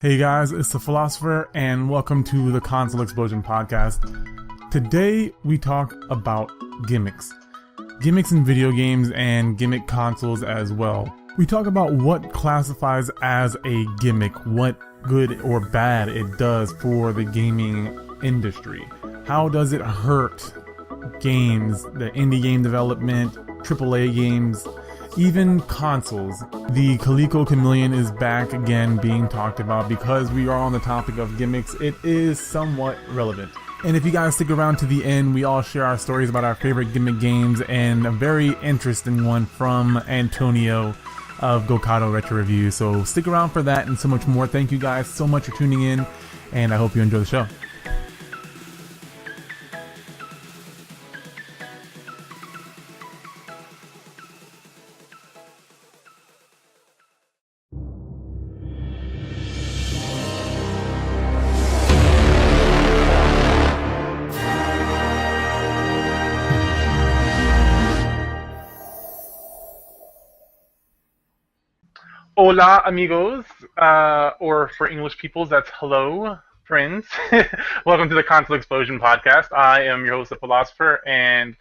Hey guys, it's the Philosopher, and welcome to the Console Explosion podcast. Today we talk about gimmicks. Gimmicks in video games and gimmick consoles as well. We talk about what classifies as a gimmick, what good or bad it does for the gaming industry. How does it hurt games, the indie game development, AAA games, even consoles. The Coleco Chameleon is back again being talked about because we are on the topic of gimmicks. It is somewhat relevant. And if you guys stick around to the end, we all share our stories about our favorite gimmick games and a very interesting one from Antonio of Coleco Retro Review. So stick around for that and so much more. Thank you guys so much for tuning in, and I hope you enjoy the show. Hola, amigos, or for English peoples, that's hello, friends. Welcome to the Console Explosion podcast. I am your host, the Philosopher, and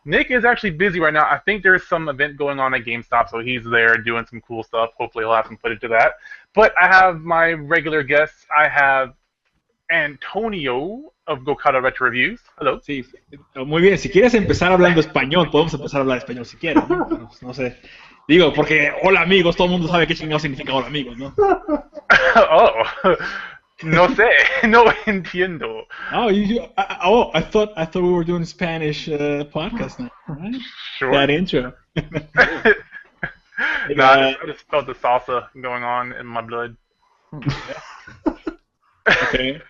Nick is actually busy right now. I think there's some event going on at GameStop, so he's there doing some cool stuff. Hopefully he'll have some footage of that. But I have my regular guests. I have Antonio of Coleco Retro Reviews. Hello. Sí, muy bien. Si quieres empezar hablando español, podemos empezar a hablar español si quieres, ¿no? No sé. Digo, porque hola amigos, todo el mundo sabe qué chingado significa hola amigos, ¿no? Oh, no sé, no entiendo. Oh, I thought we were doing a Spanish podcast now, right? Sure. That intro. No, I just felt the salsa going on in my blood. Okay.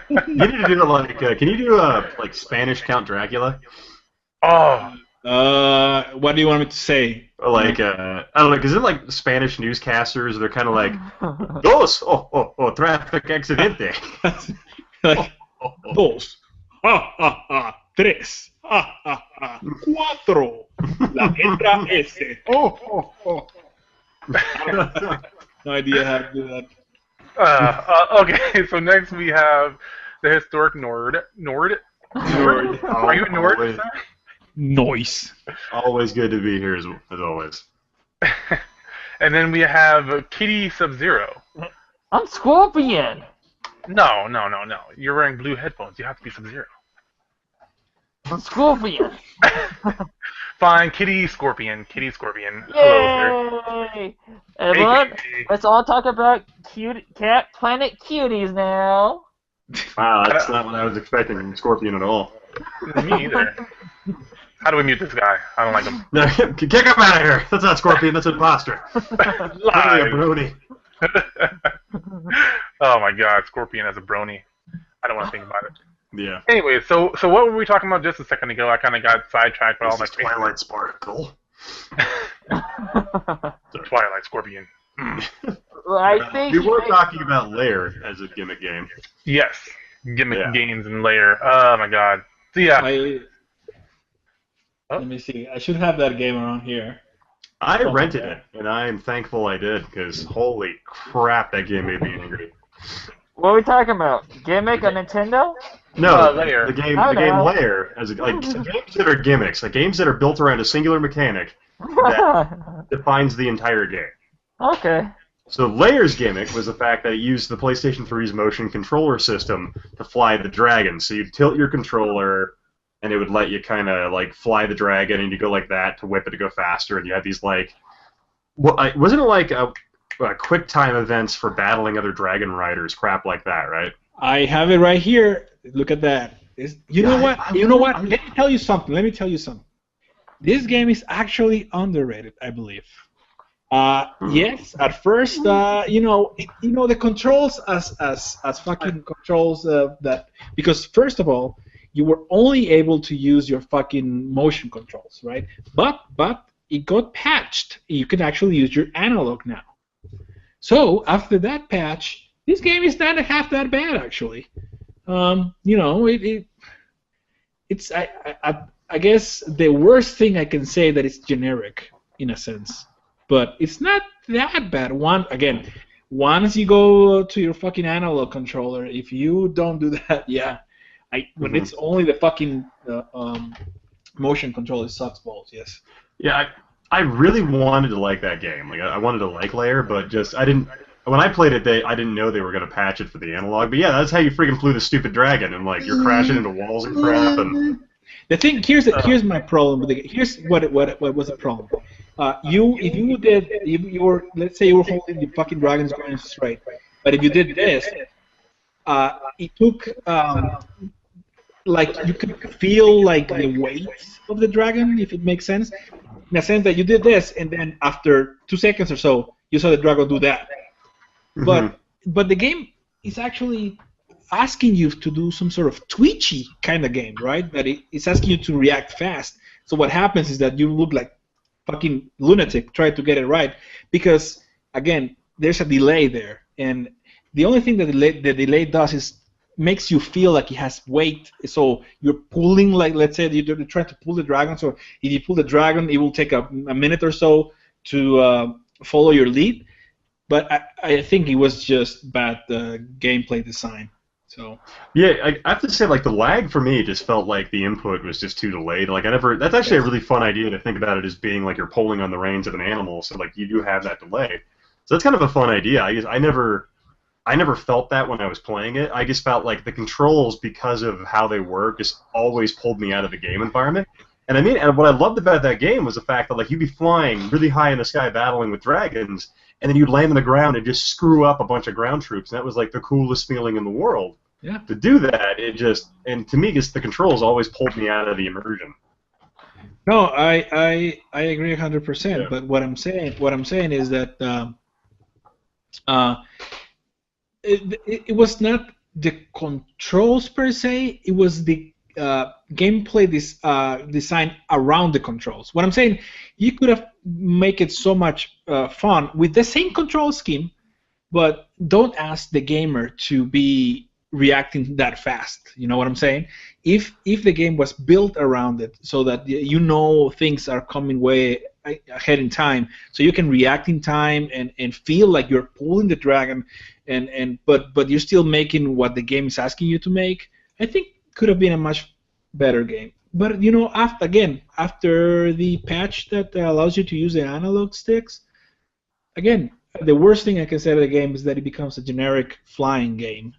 You need to do can you do like Spanish Count Dracula? Oh. What do you want me to say? Or like I don't know, because they're like Spanish newscasters. They're kind of like dos traffic accidente. Like dos, tres, cuatro, la letra S. No idea how to do that. Okay, so next we have the historic Nord. Are you a Nord? Always, Noise. always good to be here as always. And then we have Kitty Sub-Zero. I'm Scorpion. No. You're wearing blue headphones. You have to be Sub-Zero. I'm Scorpion. Fine, Kitty Scorpion. Hello, sir. Yay! Everyone, AKA. let's all talk about Cat Planet Cuties now. Wow, that's not what I was expecting from Scorpion at all. Me either. How do we mute this guy? I don't like him. No, kick him out of here. That's not Scorpion. That's an imposter. Literally a brony. Oh my God, Scorpion as a brony. I don't want to think about it. Yeah. Anyway, so what were we talking about just a second ago? I kind of got sidetracked by all my Twilight Sparkle. Twilight Scorpion. Well, I think We were talking about Lair as a gimmick game. Yes, gimmick Yeah. games and Lair. Oh my God. So yeah. Let me see. I should have that game around here. I rented it, and I'm thankful I did, because holy crap, that game made me angry. what are we talking about? Gimmick on Nintendo? No, Lair. the game Oh, no. Lair, as games that are gimmicks, like games that are built around a singular mechanic that defines the entire game. Okay. So Lair's gimmick was the fact that it used the PlayStation 3's motion controller system to fly the dragon. So you'd tilt your controller, and it would let you kind of like fly the dragon, and you go like that to whip it to go faster, and you had these like, wasn't it like a quick time events for battling other dragon riders, crap like that, right? I have it right here. Look at that. You know what? Let me tell you something. This game is actually underrated, I believe. Yes, at first, the controls as fucking controls that, because first of all, you were only able to use your fucking motion controls, right? But it got patched. You can actually use your analog now. So after that patch, this game is not half that bad actually. It's I guess the worst thing I can say that it's generic in a sense, but it's not that bad. once you go to your fucking analog controller, if you don't do that, yeah, when it's only the fucking motion control, it sucks balls. Yes. Yeah, I really wanted to like that game. Like I wanted to like Lair, but just I didn't. When I played it, I didn't know they were gonna patch it for the analog. But yeah, that's how you freaking flew the stupid dragon, and like you're crashing into walls and crap. And the thing here's my problem with here's what was the problem. You were, let's say you were holding the fucking dragons going straight, but if you did this, it took like you could feel like the weight of the dragon, if it makes sense, in the sense that you did this, and then after 2 seconds or so, you saw the dragon do that. But the game is actually asking you to do some sort of twitchy kind of game, right? That it's asking you to react fast. So what happens is that you look like fucking lunatic trying to get it right, because again, there's a delay there, and the only thing that the delay does is makes you feel like it has weight. So you're pulling, like let's say you're trying to pull the dragon. So if you pull the dragon, it will take a minute or so to follow your lead. But I think it was just bad gameplay design. So yeah, I have to say, like the lag for me just felt like the input was just too delayed. Like that's actually a really fun idea to think about it as being like you're pulling on the reins of an animal, so like you do have that delay. So that's kind of a fun idea. I never felt that when I was playing it. I just felt like the controls, because of how they work, just always pulled me out of the game environment. And and what I loved about that game was the fact that like you'd be flying really high in the sky battling with dragons, and then you'd land on the ground and just screw up a bunch of ground troops, and that was like the coolest feeling in the world. Yeah. To do that, and to me, just the controls always pulled me out of the immersion. No, I agree 100%. Yeah. But what I'm saying is that it was not the controls per se. It was the gameplay design around the controls. What I'm saying, you could have make it so much fun with the same control scheme, but don't ask the gamer to be reacting that fast. You know what I'm saying? If the game was built around it so that you know things are coming way ahead in time, so you can react in time and feel like you're pulling the dragon, but you're still making what the game is asking you to make, I think could have been a much better game. But you know, after the patch that allows you to use the analog sticks, again, the worst thing I can say to the game is that it becomes a generic flying game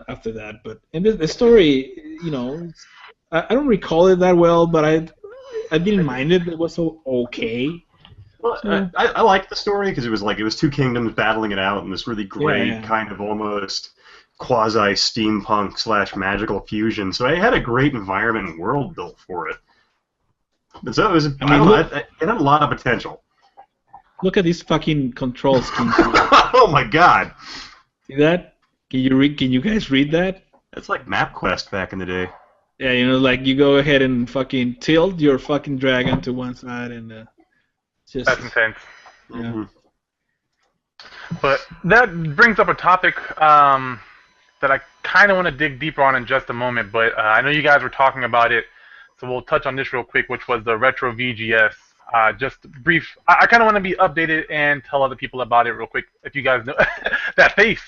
after that. But and the story, you know, I don't recall it that well, but I didn't mind it. It was so okay. Well, So, I liked the story because it was two kingdoms battling it out in this really great kind of almost quasi steampunk / magical fusion. So it had a great environment and world built for it. But so it was. I don't know. It had a lot of potential. look at these fucking control schemes. Oh my god! See that? Can you guys read that? That's like MapQuest back in the day. Yeah, you know, like you go ahead and fucking tilt your fucking dragon to one side and just. That's intense. Yeah. Mm-hmm. But that brings up a topic that I kind of want to dig deeper on in just a moment. But I know you guys were talking about it, so we'll touch on this real quick, which was the retro VGS. Just brief. I kind of want to be updated and tell other people about it real quick. If you guys know that face,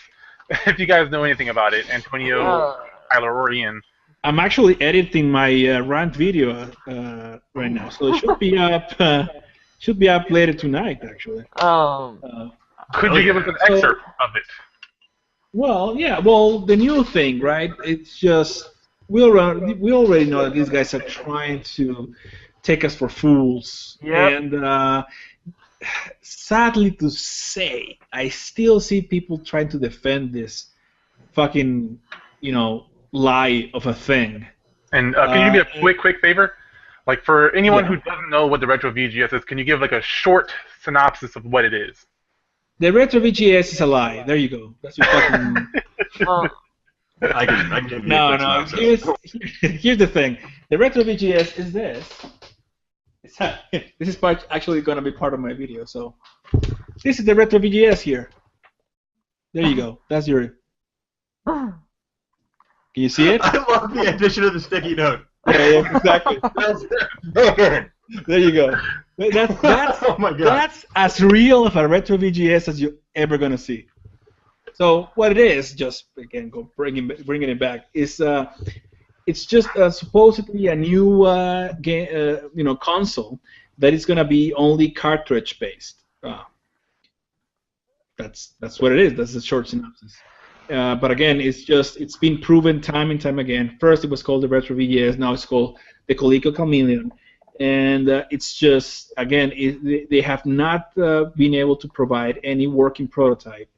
if you guys know anything about it, Antonio, Tyler, or Ian. I'm actually editing my rant video right now, so it should be up. Should be up later tonight, actually. Could you give us an excerpt of it? Well, yeah. Well, the new thing, right? It's just we already know that these guys are trying to take us for fools, and sadly to say, I still see people trying to defend this fucking, lie of a thing. And can you do me a quick favor? Like, for anyone who doesn't know what the retro VGS is, can you give like a short synopsis of what it is? The retro VGS is a lie. There you go. That's your fucking. I can give you No. Here's the thing. The retro VGS is this. This is actually going to be part of my video. So, this is the retro VGS here. There you go. That's your. Can you see it? I love the addition of the sticky note. Yeah, exactly. There you go. That's Oh my god. that's as real of a retro VGS as you're ever gonna see. So what it is, just again, bringing it back, is it's just supposedly a new console that is gonna be only cartridge based. That's what it is. That's the short synopsis. But again, it's been proven time and time again. First, it was called the Retro VGS. Now it's called the Coleco Chameleon. And it's just, again, they have not been able to provide any working prototype,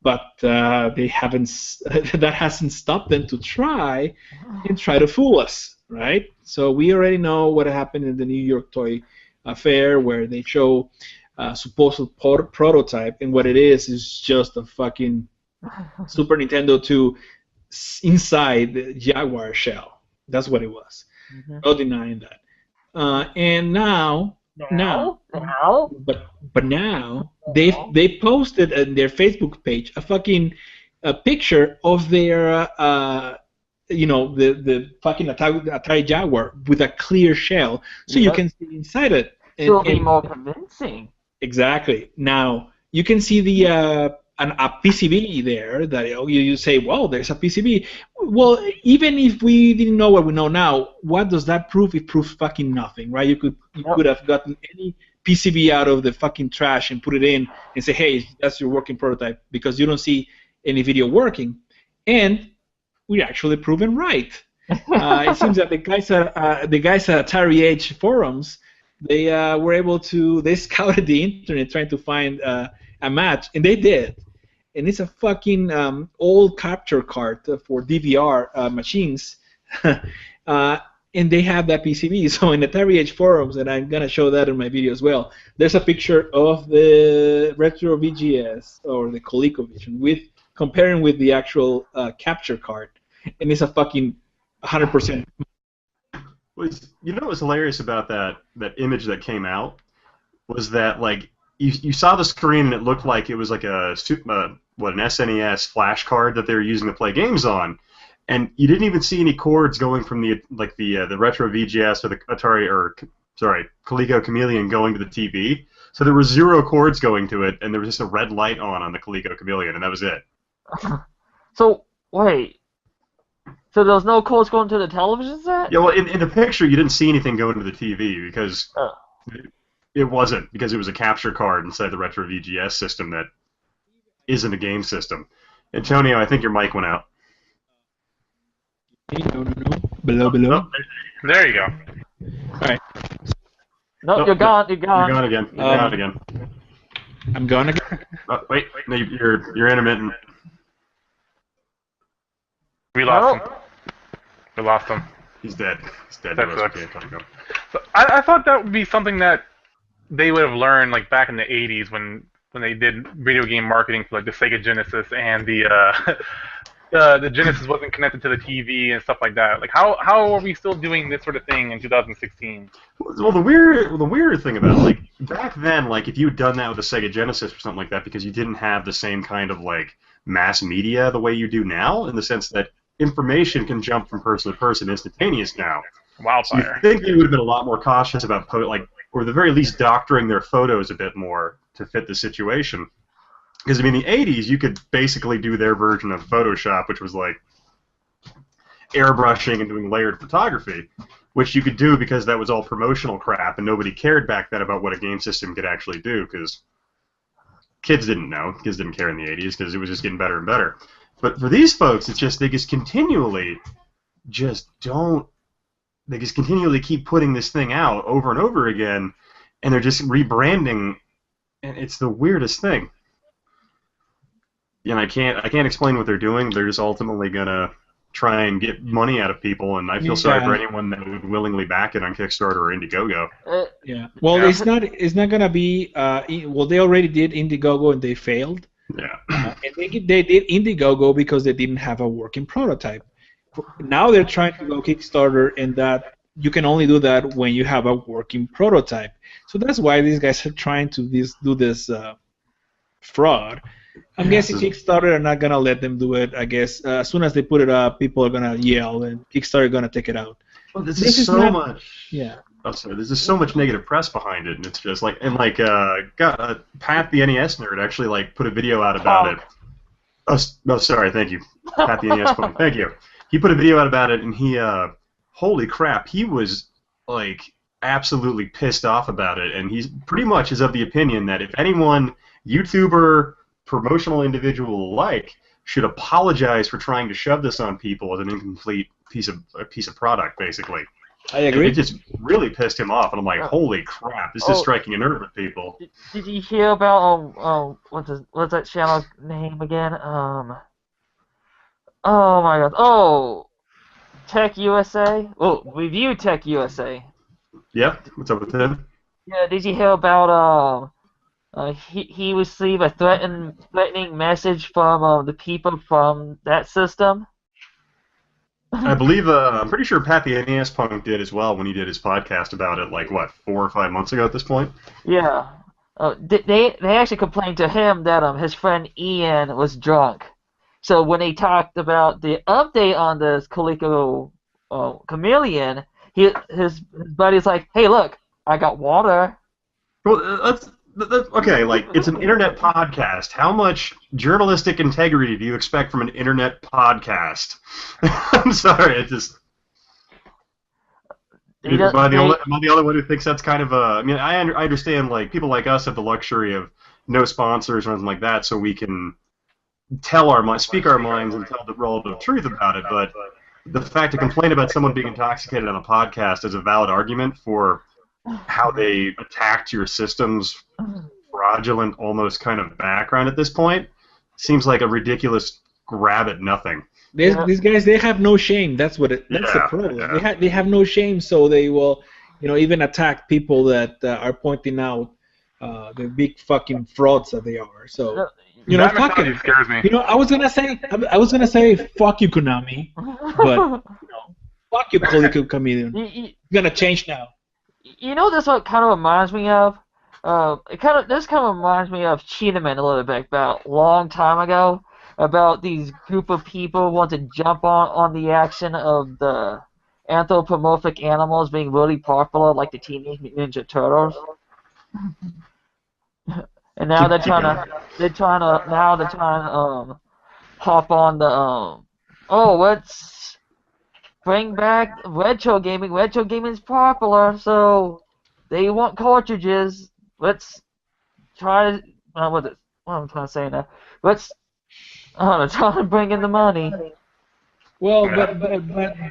but they haven't. That hasn't stopped them to try to fool us, right? So we already know what happened in the New York Toy Fair, where they show supposed prototype, and what it is just a fucking Super Nintendo 2 inside the Jaguar shell. That's what it was. No denying that. And now, but now they posted on their Facebook page a fucking picture of their the fucking Atari Jaguar with a clear shell, so you can see inside it. It'll be more convincing. Exactly. Now you can see the a PCB there that you say, well, there's a PCB. Well, even if we didn't know what we know now, what does that prove? It proves fucking nothing, right? You could have gotten any PCB out of the fucking trash and put it in and say, hey, that's your working prototype, because you don't see any video working. And we're actually proven right. It seems that the guys at Atari Age forums, they were able to, they scouted the internet trying to find a match, and they did. And it's a fucking old capture card for DVR machines, and they have that PCB. So in the Atari Age forums, and I'm gonna show that in my video as well, there's a picture of the retro VGS or the ColecoVision comparing with the actual capture card, and it's a fucking 100%. Well, you know what's hilarious about that image that came out was that, like, you saw the screen and it looked like it was like an SNES flash card that they were using to play games on, and you didn't even see any cords going from the retro VGS or the Coleco Chameleon going to the TV. So there were 0 cords going to it, and there was just a red light on the Coleco Chameleon, and that was it. So wait. So there was no cords going to the television set? Yeah, well, in the picture you didn't see anything going to the TV because. It wasn't, because it was a capture card inside the retro VGS system that isn't a game system. Antonio, I think your mic went out. No. Below. There you go. All right. No, you're gone. You're gone. You're gone again. You're gone again. I'm gone again. Oh, wait. No, you're intermittent. We lost him. We lost him. He's dead. He's dead. That sucks. So I thought that would be something that they would have learned, like, back in the 80s when they did video game marketing for, like, the Sega Genesis, and the Genesis wasn't connected to the TV and stuff like that. Like, how are we still doing this sort of thing in 2016? Well, the weird thing about it, like, back then, like, if you had done that with a Sega Genesis or something like that, because you didn't have the same kind of, like, mass media the way you do now, in the sense that information can jump from person to person instantaneous now. Wildfire. So you think they would have been a lot more cautious about, or at the very least doctoring their photos a bit more to fit the situation. Because, I mean, in the 80s, you could basically do their version of Photoshop, which was like airbrushing and doing layered photography, which you could do because that was all promotional crap, and nobody cared back then about what a game system could actually do, because kids didn't know. Kids didn't care in the 80s because it was just getting better and better. But for these folks, it's just they just continually keep putting this thing out over and over again, and they're just rebranding, and it's the weirdest thing. And I can't explain what they're doing. They're just ultimately gonna try and get money out of people, and I feel sorry for anyone that would willingly back it on Kickstarter or Indiegogo. Yeah. Well, yeah. It's not gonna be. Well, they already did Indiegogo and they failed. Yeah. And they did Indiegogo because they didn't have a working prototype. Now they're trying to go Kickstarter, and that you can only do that when you have a working prototype. So that's why these guys are trying to do this fraud. I'm guessing Kickstarter are not gonna let them do it. I guess as soon as they put it up, people are gonna yell, and Kickstarter are gonna take it out. Well, this is so much. Yeah. Oh, sorry. There's just so much negative press behind it, and it's just like, and like, Pat the NES nerd actually like put a video out about it. Oh, no, sorry, thank you, Pat the NES punk. Thank you. He put a video out about it, and he, holy crap, he was like absolutely pissed off about it, and he's pretty much is of the opinion that if anyone, YouTuber, promotional individual alike, should apologize for trying to shove this on people as an incomplete piece of product, basically. I agree. And it just really pissed him off, and I'm like, holy crap, this is striking a nerve with people. Did you hear about what's that channel's name again? Oh my God. Oh, Tech USA. Oh, Review Tech USA. Yep. What's up with him? Yeah. Did you hear about he received a threatening message from the people from that system? I believe, I'm pretty sure Pat the NES Punk did as well when he did his podcast about it, like, what, 4 or 5 months ago at this point? Yeah. They actually complained to him that his friend Ian was drunk. So when they talked about the update on this Coleco Chameleon, his buddy's like, hey, look, I got water. Well, that's okay, like, it's an internet podcast. How much journalistic integrity do you expect from an internet podcast? I'm sorry, it just... Am I the only one who thinks that's kind of a... I mean, I understand, like, people like us have the luxury of no sponsors or anything like that, so we can speak our minds and tell the relative truth about it, but the fact to complain about someone being intoxicated on a podcast is a valid argument for how they attacked your system's fraudulent, almost kind of background at this point seems like a ridiculous grab at nothing. These guys, they have no shame. That's the problem. Yeah. They have no shame, so they will, even attack people that are pointing out the big fucking frauds that they are. So, fuck it. Scares me. I was gonna say fuck you, Konami, but fuck you, Coleco Chameleon. It's gonna change now. This what kind of reminds me of? This kind of reminds me of Cheetahman a little bit, about a long time ago, about these group of people want to jump on the action of the anthropomorphic animals being really popular, like the Teenage Mutant Ninja Turtles. And now they're trying to hop on the let's bring back retro gaming. Retro gaming is popular, so they want cartridges. Let's try. What am I trying to say now? Let's try to bring in the money. Well,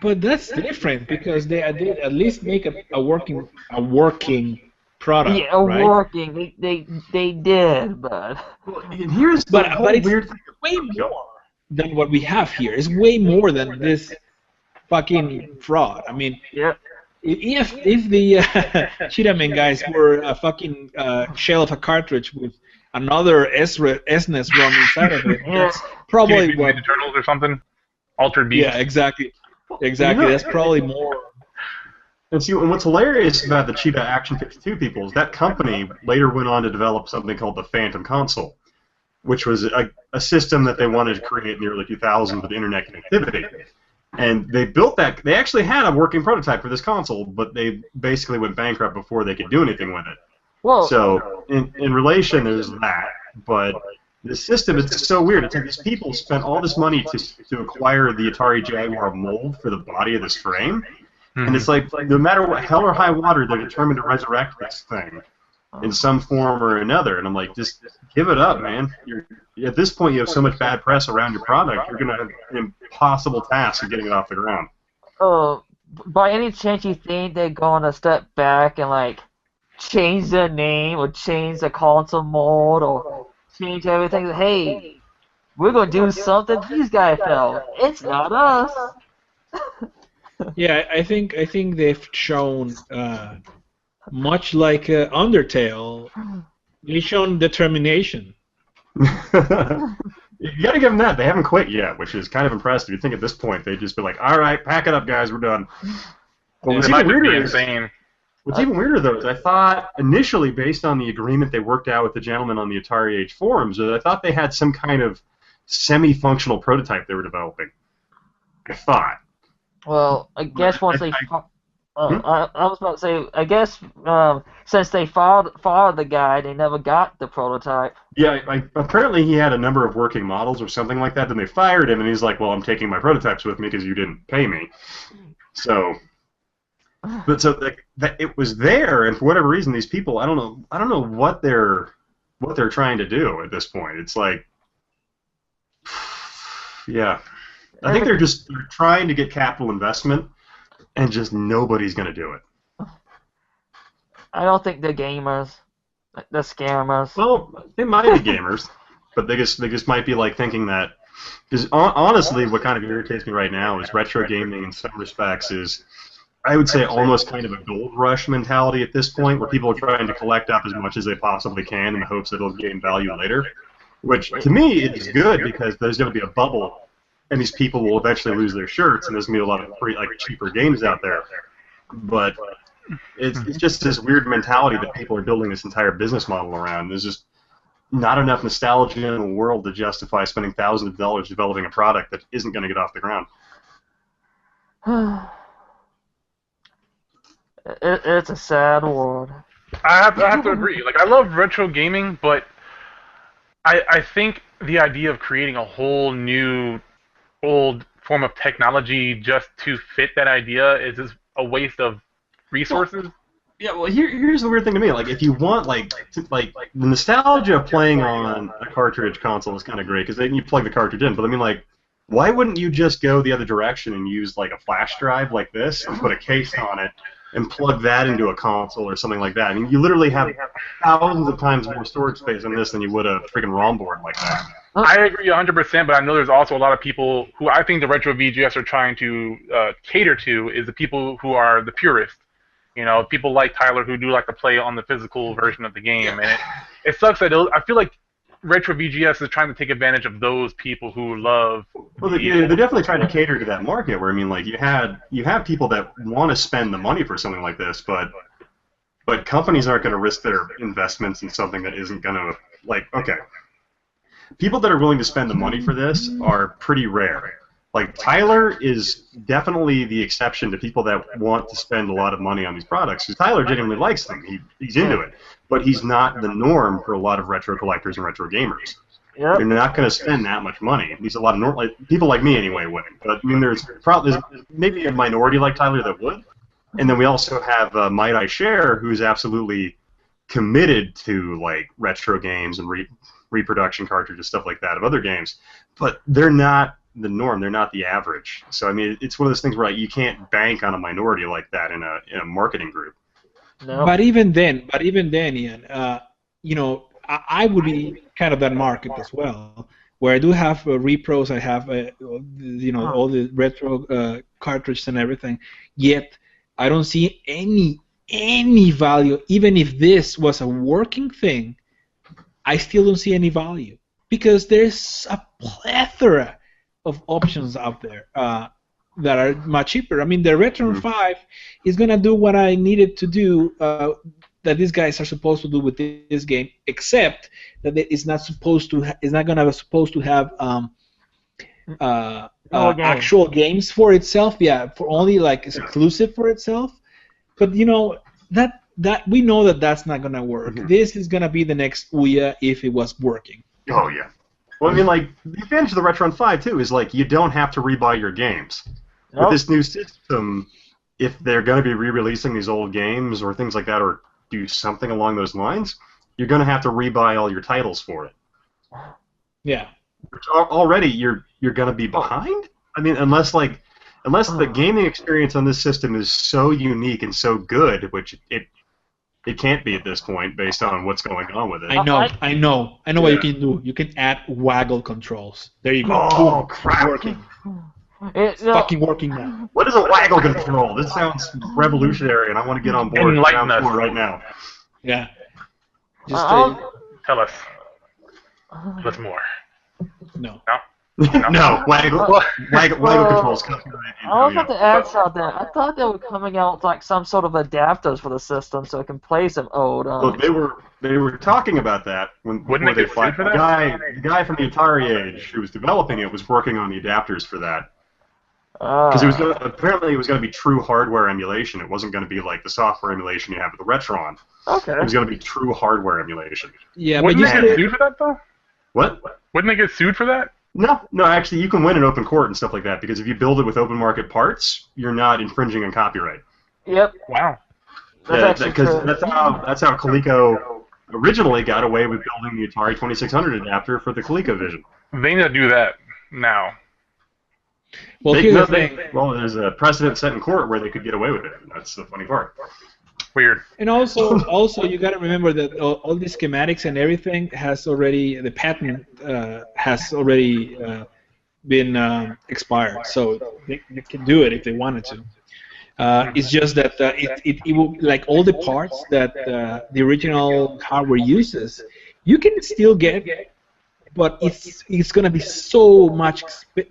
but that's different because they at least make a working product. Yeah, right? Working. They did, but here's the weird thing. Way more than what we have here. It's way more than this fucking fraud. I mean, yeah. If the Cheetahman guys were a fucking shell of a cartridge with another SNES ROM inside of it, that's probably what... Ninja Turtles or something? Altered Beast? Yeah, exactly. That's probably more... And see, and what's hilarious about the Cheetah Action 52 people is that company later went on to develop something called the Phantom Console, which was a system that they wanted to create in the early 2000s with internet connectivity. And they built that. They actually had a working prototype for this console, but they basically went bankrupt before they could do anything with it. Whoa. So, in relation, there's that. But the system, it's so weird. It's like these people spent all this money to acquire the Atari Jaguar mold for the body of this frame. Mm-hmm. And it's like no matter what hell or high water, they're determined to resurrect this thing in some form or another. And I'm like, just give it up, man. At this point, you have so much bad press around your product, you're going to have an impossible task of getting it off the ground. By any chance you think they're going to step back and, change their name or change the console mold or change everything? Hey, we're going to do something these guys felt. It's not us. Yeah, I think they've shown, much like Undertale, they've shown determination. You gotta give them that. They haven't quit yet, which is kind of impressive. You'd think at this point they'd just be like, all right, pack it up, guys, we're done. But what's even weirder, though, is I thought initially, based on the agreement they worked out with the gentleman on the Atari Age forums, I thought they had some kind of semi-functional prototype they were developing. I thought. Well, I guess once I was about to say, I guess since they followed the guy, they never got the prototype. Yeah, apparently he had a number of working models or something like that. Then they fired him, and he's like, "Well, I'm taking my prototypes with me because you didn't pay me." So, but so that it was there, and for whatever reason, these people, I don't know what they're trying to do at this point. It's like, yeah, I think they're trying to get capital investment, and just nobody's going to do it. I don't think they're gamers. They're scammers. Well, they might be gamers, but they just might be like thinking that. Because honestly, what kind of irritates me right now is retro gaming in some respects is, I would say, almost kind of a gold rush mentality at this point, where people are trying to collect up as much as they possibly can in the hopes that it'll gain value later. Which to me is good because there's going to be a bubble, and these people will eventually lose their shirts, and there's going to be a lot of free, like cheaper games out there. But it's just this weird mentality that people are building this entire business model around. There's just not enough nostalgia in the world to justify spending thousands of dollars developing a product that isn't going to get off the ground. It's a sad world. I have to agree. Like, I love retro gaming, but I think the idea of creating a whole new old form of technology just to fit that idea is just a waste of resources. Yeah, well, here's the weird thing to me. Like, if you want, like the nostalgia of playing on a cartridge console is kind of great because then you plug the cartridge in. But I mean, like, why wouldn't you just go the other direction and use like a flash drive like this and put a case on it and plug that into a console or something like that? I mean, you literally have thousands of times more storage space on this than you would a freaking ROM board like that. I agree 100%, but I know there's also a lot of people who I think the retro VGS are trying to cater to is the people who are the purists. You know, people like Tyler who do like to play on the physical version of the game, and it sucks that I feel like retro VGS is trying to take advantage of those people who love. Well, they're definitely trying to cater to that market. Where I mean, like you have people that want to spend the money for something like this, but companies aren't going to risk their investments in something that isn't going to okay. People that are willing to spend the money for this are pretty rare. Like, Tyler is definitely the exception to people that want to spend a lot of money on these products, because Tyler genuinely likes them. He's into it. But he's not the norm for a lot of retro collectors and retro gamers. Yep. They're not going to spend that much money. At least a lot of people like me, anyway, wouldn't. But, I mean, there's maybe a minority like Tyler that would. And then we also have Might I Share, who's absolutely committed to, like, retro games and reproduction cartridges, stuff like that, of other games. But they're not the norm. They're not the average. So I mean, it's one of those things where you can't bank on a minority like that in a marketing group. No. But even then, Ian, you know, I would be kind of that market as well, where I do have repros. I have you know, all the retro cartridges and everything. Yet I don't see any value. Even if this was a working thing, I still don't see any value because there's a plethora of options out there that are much cheaper. I mean, the Retron 5 is gonna do what I needed to do that these guys are supposed to do with this game, except that it's not supposed to. It's not gonna supposed to have actual games for itself. Yeah, for only like it's exclusive for itself. But you know that we know that's not gonna work. This is gonna be the next Ouya if it was working. Oh yeah. Well, I mean, like, the advantage of the Retron 5, too, is, like, you don't have to rebuy your games. Nope. With this new system, if they're going to be re-releasing these old games or things like that or do something along those lines, you're going to have to rebuy all your titles for it. Yeah. Which already you're going to be behind? I mean, unless the gaming experience on this system is so unique and so good, which it can't be at this point based on what's going on with it. I know what you can do. You can add waggle controls. There you go. Oh, crap. Working. It's fucking working now. What is a waggle control? This sounds revolutionary, and I want to get on board right now. Yeah. Just tell us. Tell us more. No. No, waggle controls. I was about to add something. I thought they were coming out with like some sort of adapters for the system so it can play some old. Well, they were talking about that when they fought the guy from the Atari age who was developing it was working on the adapters for that. Because apparently it was going to be true hardware emulation. It wasn't going to be like the software emulation you have with the Retron. Okay. It was going to be true hardware emulation. Yeah, Wouldn't but they get sued for that though? What? Wouldn't they get sued for that? No, actually, you can win in open court and stuff like that because if you build it with open market parts, you're not infringing on copyright. Yep. Wow. That's actually true. That's how Coleco originally got away with building the Atari 2600 adapter for the ColecoVision. They need to do that now. well, here's the thing. Well, there's a precedent set in court where they could get away with it. That's the funny part. Weird. And also you got to remember that all the schematics and everything has already the patent has already been expired, so they can do it if they wanted to. It's just that it will, like all the parts that the original hardware uses, you can still get, but it's going to be so much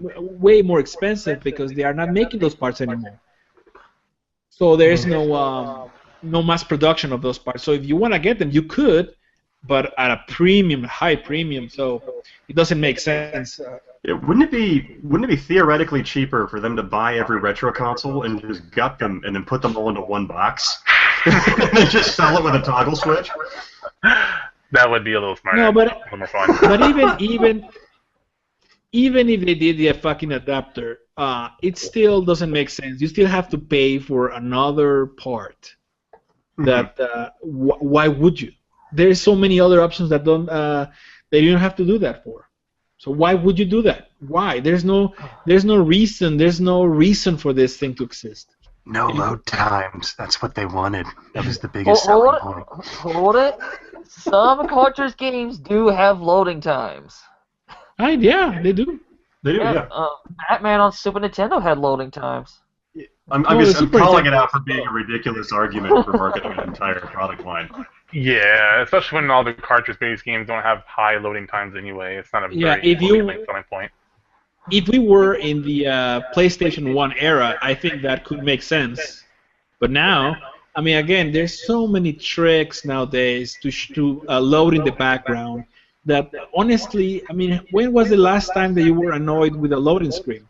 way more expensive because they are not making those parts anymore. So there's no mass production of those parts. So if you want to get them, you could, but at a premium, high premium. So it doesn't make sense. Wouldn't it be theoretically cheaper for them to buy every retro console and just gut them and then put them all into one box and then just sell it with a toggle switch? That would be a little smarter. No, but a little more fun. but even if they did the fucking adapter, it still doesn't make sense. You still have to pay for another part. That why would you? There's so many other options that don't that you don't have to do that for. So why would you do that? Why? There's no reason. There's no reason for this thing to exist. No load times. That's what they wanted. That was the biggest selling point. Hold it. Some cartridge games do have loading times. Yeah, they do. They do, yeah. Batman on Super Nintendo had loading times. I'm calling it out for being a ridiculous argument for marketing an entire product line. Yeah, especially when all the cartridge-based games don't have high loading times anyway. It's not a very selling point. If we were in the PlayStation 1 era, I think that could make sense. But now, I mean, again, there's so many tricks nowadays to load in the background that, honestly, I mean, when was the last time that you were annoyed with a loading screen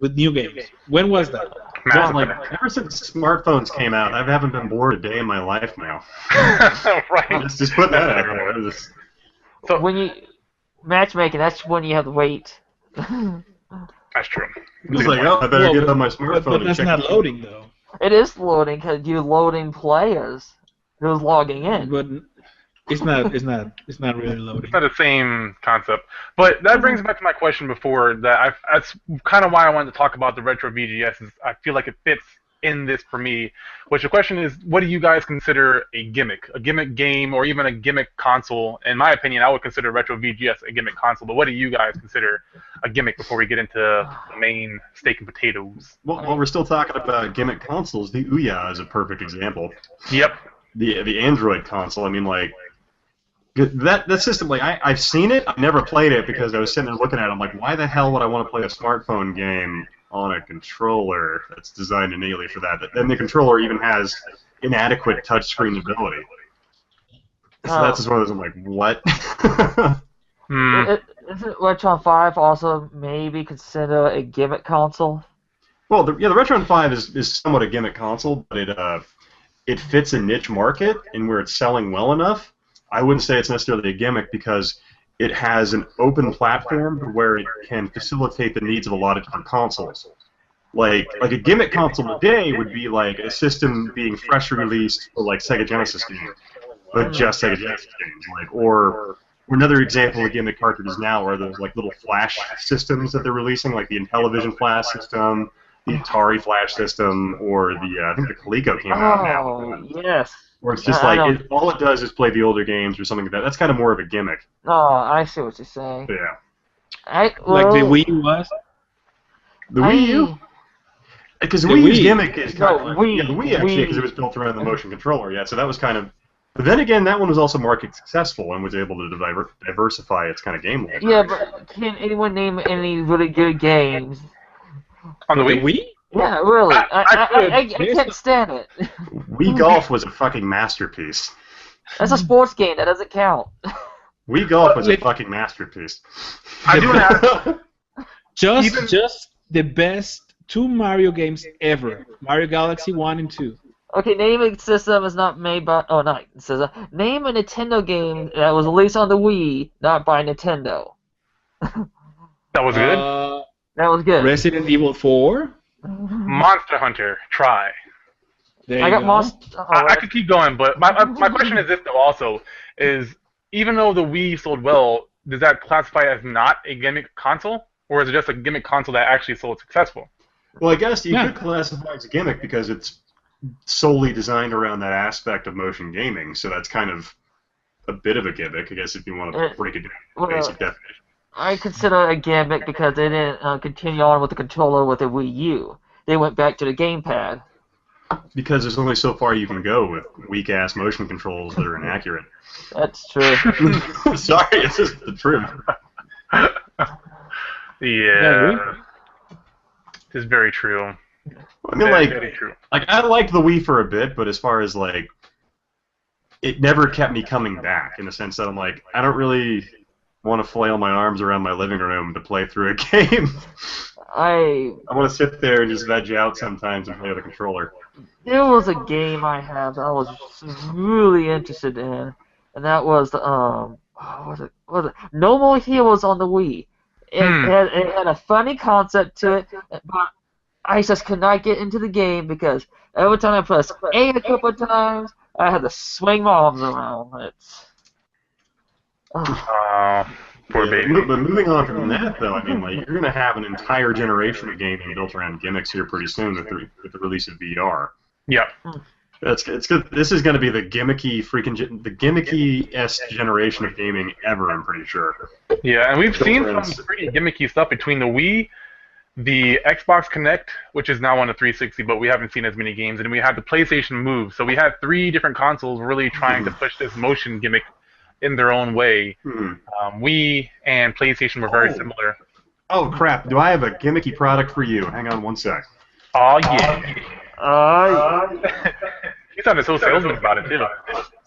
with new games? When was that? Well, like, ever since smartphones came out, I haven't been bored a day in my life now. Right. Just put that out there. So, when you matchmaking, that's when you have to wait. That's true. It's like, I better get on my smartphone but that's not loading, though. It is loading because you're loading players who's logging in. But it's not really loading. It's not the same concept. But that brings me back to my question before. That's kind of why I wanted to talk about the retro VGS. Is I feel like it fits in this for me. Which the question is, what do you guys consider a gimmick game, or even a gimmick console? In my opinion, I would consider retro VGS a gimmick console. But what do you guys consider a gimmick before we get into the main steak and potatoes? Well, while we're still talking about gimmick consoles, the Ouya is a perfect example. Yep. The Android console. I mean, like. That system, like, I've seen it, I've never played it because I was sitting there looking at it, I'm like, why the hell would I want to play a smartphone game on a controller that's designed innately for that? Then the controller even has inadequate touchscreen ability. So that's just one of those, I'm like, what? Isn't Retron 5 also maybe considered a gimmick console? Well, the Retron 5 is somewhat a gimmick console, but it fits a niche market, and where it's selling well enough, I wouldn't say it's necessarily a gimmick because it has an open platform where it can facilitate the needs of a lot of different consoles. Like a gimmick console today would be like a system being fresh released for like Sega Genesis games, but just Sega Genesis games. Like, or another example of gimmick cartridges now are those like little flash systems that they're releasing, like the Intellivision flash system, the Atari flash system, or I think the Coleco came out now. Oh, yes. Where it's just all it does is play the older games or something like that. That's kind of more of a gimmick. Oh, I see what you're saying. Yeah. Like the Wii U was? The Wii U? Because the Wii U's gimmick is kind of the Wii actually, because it was built around the motion controller. Yeah, so that was kind of. But then again, that one was also market successful and was able to diversify its kind of game library. Yeah, but can anyone name any really good games on the Wii? Wii? Yeah, really. I can't stand it. Wii Golf was a fucking masterpiece. That's a sports game. That doesn't count. Wii Golf was a fucking masterpiece. I do have just the best two Mario games ever: Mario Galaxy 1 and 2. Okay, naming system is not made by. Oh, not system. Name a Nintendo game that was released on the Wii, not by Nintendo. That was good. That was good. Resident Evil 4. Monster Hunter, try. There I you got go. Monster. I could keep going, but my question is this, though, also, is even though the Wii sold well, does that classify as not a gimmick console? Or is it just a gimmick console that actually sold successful? Well, I guess you could classify it as a gimmick because it's solely designed around that aspect of motion gaming, so that's kind of a bit of a gimmick, I guess, if you want to break it down to basic definition. I consider it a gimmick because they didn't continue on with the controller with the Wii U. They went back to the gamepad. Because there's only so far you can go with weak-ass motion controls that are inaccurate. That's true. Sorry, it's just the truth. Yeah. It's very true. I mean, Very true. I liked the Wii for a bit, but as far as, like, it never kept me coming back, in the sense that I'm like, I don't really want to flail my arms around my living room to play through a game. I want to sit there and just veg out sometimes and play with a controller. There was a game I had that I was really interested in, and that was what was it? No More Heroes on the Wii. It had a funny concept to it, but I just could not get into the game because every time I pressed A a couple of times, I had to swing my arms around. Poor baby. But moving on from that, though, I mean, like, you're going to have an entire generation of gaming built around gimmicks here pretty soon with the release of VR. Yeah. It's good. This is going to be the gimmicky-esque generation of gaming ever, I'm pretty sure. Yeah, and we've seen some pretty gimmicky stuff between the Wii, the Xbox Kinect, which is now on the 360, but we haven't seen as many games, and we had the PlayStation Move. So we had 3 different consoles really trying to push this motion gimmick in their own way. Wii and PlayStation were very similar. Oh, crap. Do I have a gimmicky product for you? Hang on one sec. Oh, yeah. You sounded so salesman about it, too.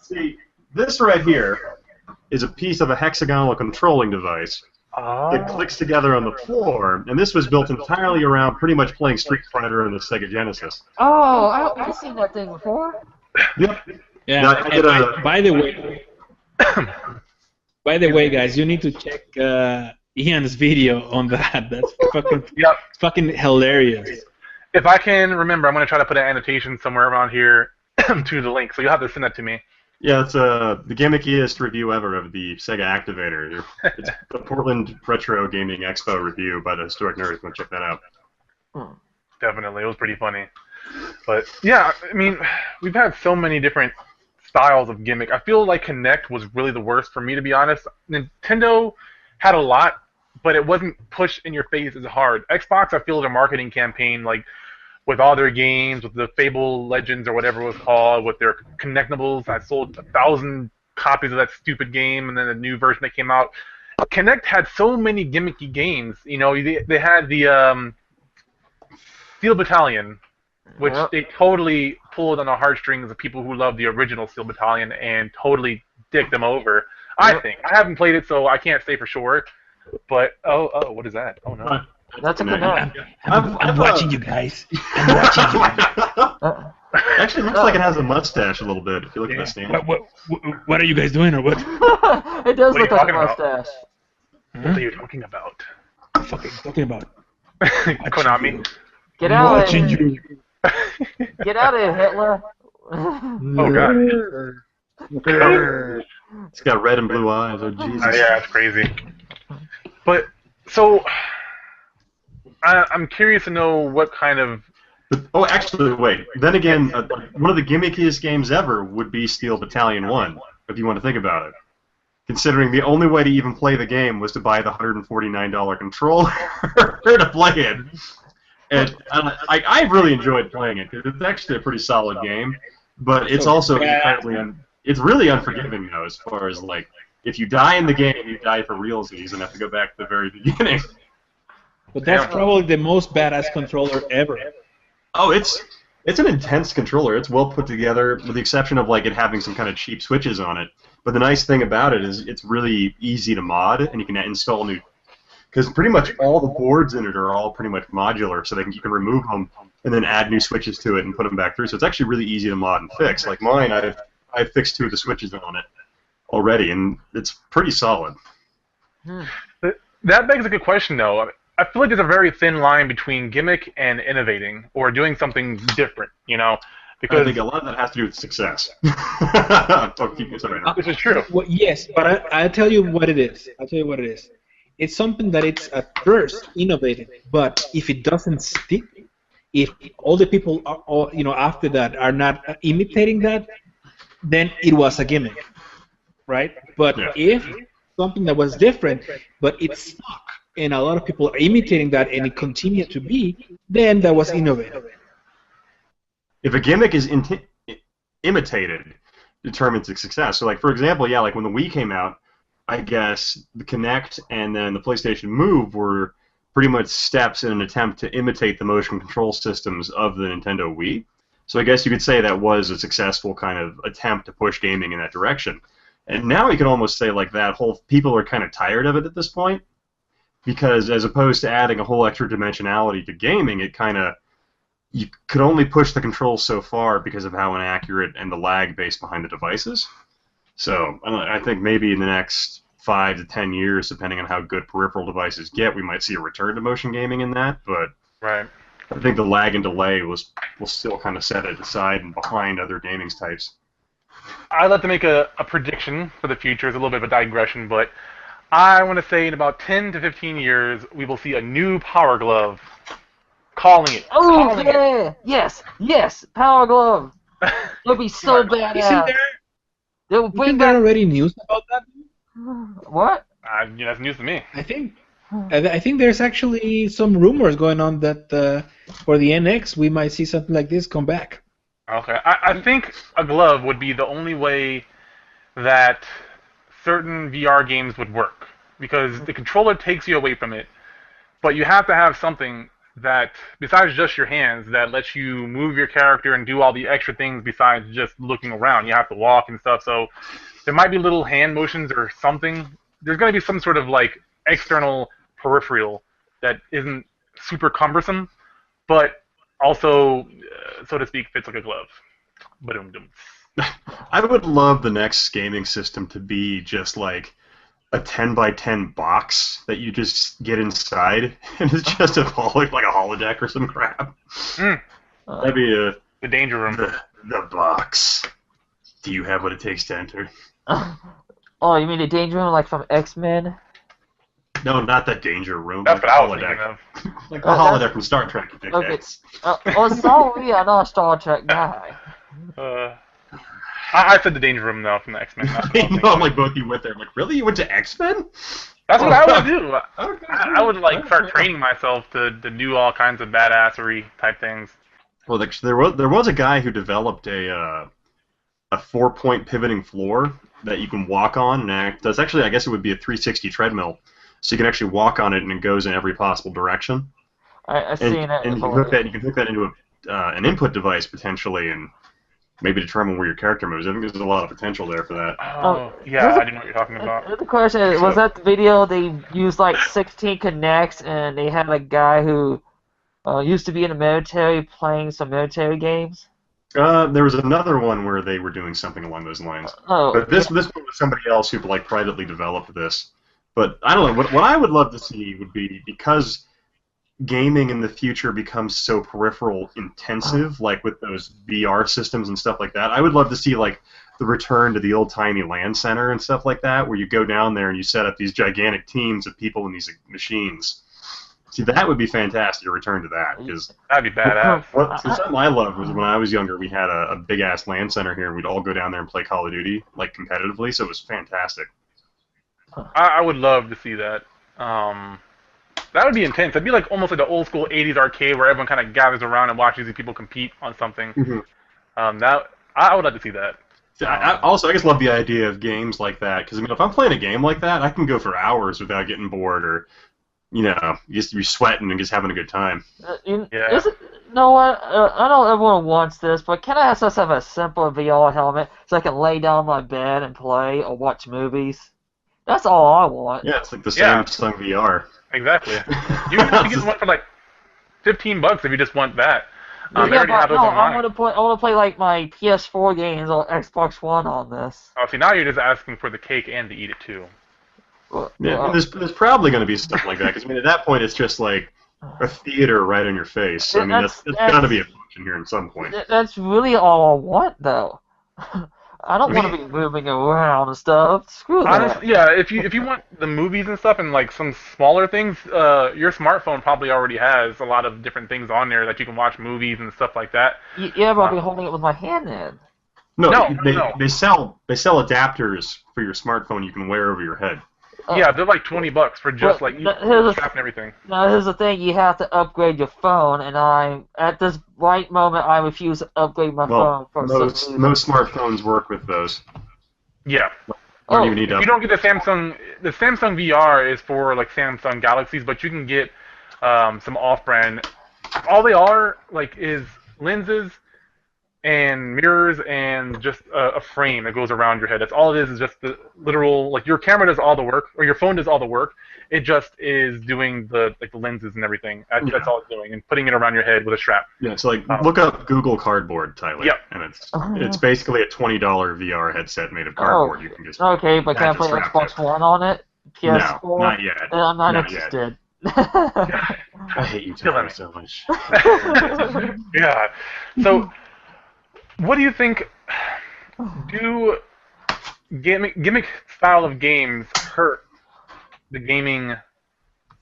See, this right here is a piece of a hexagonal controlling device that clicks together on the floor, and this was built entirely around pretty much playing Street Fighter on the Sega Genesis. Oh, I've seen that thing before. Yep. Yeah. Now, By the way, guys, you need to check Ian's video on that. That's fucking hilarious. If I can remember, I'm going to try to put an annotation somewhere around here to the link, so you'll have to send that to me. Yeah, it's the gimmickiest review ever of the Sega Activator. It's the Portland Retro Gaming Expo review by the Historic Nerds. Go check that out. Definitely, it was pretty funny. But yeah, I mean, we've had so many different styles of gimmick. I feel like Kinect was really the worst for me, to be honest. Nintendo had a lot, but it wasn't pushed in your face as hard. Xbox, I feel, their marketing campaign, like with all their games, with the Fable Legends or whatever it was called, with their Connectables, I sold 1,000 copies of that stupid game, and then the new version that came out. Kinect had so many gimmicky games. You know, they had the Steel Battalion, which they totally pulled on the heartstrings of people who love the original Steel Battalion and totally dicked them over. I think. I haven't played it, so I can't say for sure. But what is that? Oh no. That's a Kinect. I'm watching you guys. I'm watching you. Actually, it looks like it has a mustache a little bit if you look at the stand. What are you guys doing, or what? It does look like a mustache. What are you talking about? Fucking talking about. Konami. Get out of watching here. you. Get out of here, Hitler. Oh god. It's got red and blue eyes. Oh Jesus. Yeah, it's crazy. But so, I'm curious to know what kind of. Oh, actually, wait. Then again, one of the gimmickiest games ever would be Steel Battalion 1, if you want to think about it. Considering the only way to even play the game was to buy the $149 controller to play it. And I really enjoyed playing it because it's actually a pretty solid game, but it's also it's really unforgiving though, as far as like if you die in the game, you die for realsies and have to go back to the very beginning. But that's probably the most badass controller ever. Oh, it's an intense controller. It's well put together, with the exception of like it having some kind of cheap switches on it. But the nice thing about it is it's really easy to mod, and you can install new because pretty much all the boards in it are all pretty much modular, so you can remove them and then add new switches to it and put them back through. So it's actually really easy to mod and fix. Like mine, I've fixed 2 of the switches on it already, and it's pretty solid. That begs a good question, though. I feel like there's a very thin line between gimmick and innovating, or doing something different, you know? Because I think a lot of that has to do with success. This is true. Well, yes, but I'll tell you what it is. It's something that it's at first innovative, but if it doesn't stick, if all the people after that are not imitating that, then it was a gimmick, right? But if something that was different, but it stuck, and a lot of people are imitating that, and it continued to be, then that was innovative. If a gimmick is imitated, determines its success. So, like for example, like when the Wii came out, I guess the Kinect and then the PlayStation Move were pretty much steps in an attempt to imitate the motion control systems of the Nintendo Wii. So I guess you could say that was a successful kind of attempt to push gaming in that direction. And now you can almost say like that people are kind of tired of it at this point, because as opposed to adding a whole extra dimensionality to gaming, it kind of, you could only push the controls so far because of how inaccurate and the lag base behind the devices. So I think maybe in the next 5 to 10 years, depending on how good peripheral devices get, we might see a return to motion gaming in that. But right. I think the lag and delay will still kind of set it aside and behind other gaming types. I'd like to make a prediction for the future. It's a little bit of a digression, but I want to say in about 10 to 15 years, we will see a new Power Glove. Calling it. Oh, yeah! Yes! Power Glove! It'll be so badass. Isn't there already news about that? That's What? news to me. I think there's actually some rumors going on that for the NX we might see something like this come back. Okay. I think a glove would be the only way that certain VR games would work, because the controller takes you away from it, but you have to have something that, besides just your hands, that lets you move your character and do all the extra things besides just looking around. You have to walk and stuff, so there might be little hand motions or something. There's going to be some sort of like external peripheral that isn't super cumbersome, but also, so to speak, fits like a glove. I would love the next gaming system to be just like a 10 by 10 box that you just get inside, and it's just like a holodeck or some crap. That'd be the danger room. The box. Do you have what it takes to enter? Oh, you mean the danger room like from X-Men? No, not the danger room. That's like what I was thinking of. Like the holodeck from Star Trek. Okay. Sorry, I'm not a Star Trek guy. I said the danger room, though, from the X-Men. I'm like, both you went there. I'm like, really? You went to X-Men? That's what I would do. I would like start training myself to do all kinds of badassery type things. Well, there was a guy who developed a 4-point pivoting floor that you can walk on, and that's actually, I guess it would be a 360 treadmill, so you can actually walk on it and it goes in every possible direction. I've seen it. And you can hook that into an input device potentially, and maybe determine where your character moves. I think there's a lot of potential there for that. Oh, yeah, I didn't know what you're talking about. The question is, was that the video they used like 16 Kinects, and they had a guy who used to be in the military playing some military games? There was another one where they were doing something along those lines. But this one was somebody else who like privately developed this. But I don't know. What I would love to see would be, because gaming in the future becomes so peripheral intensive, like with those VR systems and stuff like that, I would love to see like the return to the old-timey LAN center and stuff like that, where you go down there and you set up these gigantic teams of people in these machines. See, that would be fantastic to return to that, because that'd be badass. Something I loved was when I was younger, we had a big-ass LAN center here, and we'd all go down there and play Call of Duty, like, competitively, so it was fantastic. I would love to see that. That would be intense. That'd be like almost like the old school 80s arcade where everyone kind of gathers around and watches these people compete on something. Mm-hmm. I would like to see that. I just love the idea of games like that, because I mean, if I'm playing a game like that, I can go for hours without getting bored, or just be sweating and just having a good time. Yeah. No, I know everyone wants this, but can I just have a simple VR helmet so I can lay down on my bed and play or watch movies? That's all I want. Yeah, it's like the Samsung VR. Exactly. You can get one for like $15 if you just want that. Yeah, They already but have those no, online. I want to play like my PS4 games or Xbox One on this. Oh, see, now you're just asking for the cake and to eat it too. Yeah, I mean, there's probably going to be stuff like that because I mean, at that point, it's just like a theater right in your face. I mean, that's got to be a function here at some point. That's really all I want, though. I don't want to be moving around and stuff. Screw that. Honestly, yeah. If you want the movies and stuff and like some smaller things, your smartphone probably already has a lot of different things on there that you can watch movies and stuff like that. Yeah, but I'll be holding it with my hand then. No. They sell adapters for your smartphone you can wear over your head. Yeah, they're like $20 for just like the strap and everything. Now here's the thing: you have to upgrade your phone, and at this right moment I refuse to upgrade my phone. For most smartphones work with those. Yeah. You don't even need if you don't get the Samsung VR is for like Samsung Galaxies, but you can get some off-brand. All they are like is lenses and mirrors and just a frame that goes around your head. That's all it is just the literal, like your camera does all the work, or your phone does all the work. It just is doing the lenses and everything. That's all it's doing, and putting it around your head with a strap. Yeah, so like look up Google Cardboard, Tyler. Yep. And it's basically a $20 VR headset made of cardboard. You can just okay, but can I play Xbox One on it? PS4? No, not yet. Then I'm not interested. I hate you so much. Yeah. So, what do you think? Do gimmick style of games hurt the gaming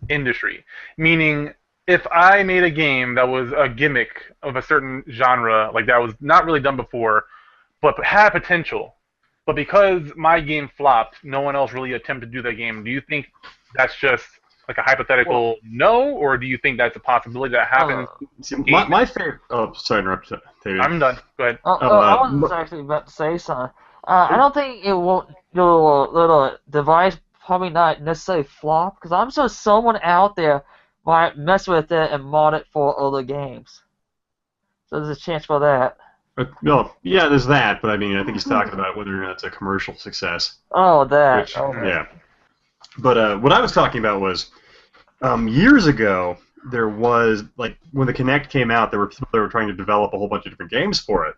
industry? Meaning, if I made a game that was a gimmick of a certain genre, like that was not really done before, but had potential, but because my game flopped, no one else really attempted to do that game. Do you think that's just like a hypothetical no, or do you think that's a possibility that happens? My favorite. Oh, sorry, interrupt, David. I'm done. Go ahead. I was actually about to say something. I don't think it won't. Your little device probably not necessarily flop, because I'm sure someone out there might mess with it and mod it for other games. So there's a chance for that. No, yeah, there's that, but I mean, I think he's talking about whether or not it's a commercial success. Oh, that. Which, yeah. But what I was talking about was years ago, there was, like, when the Kinect came out, there were people that were trying to develop a whole bunch of different games for it.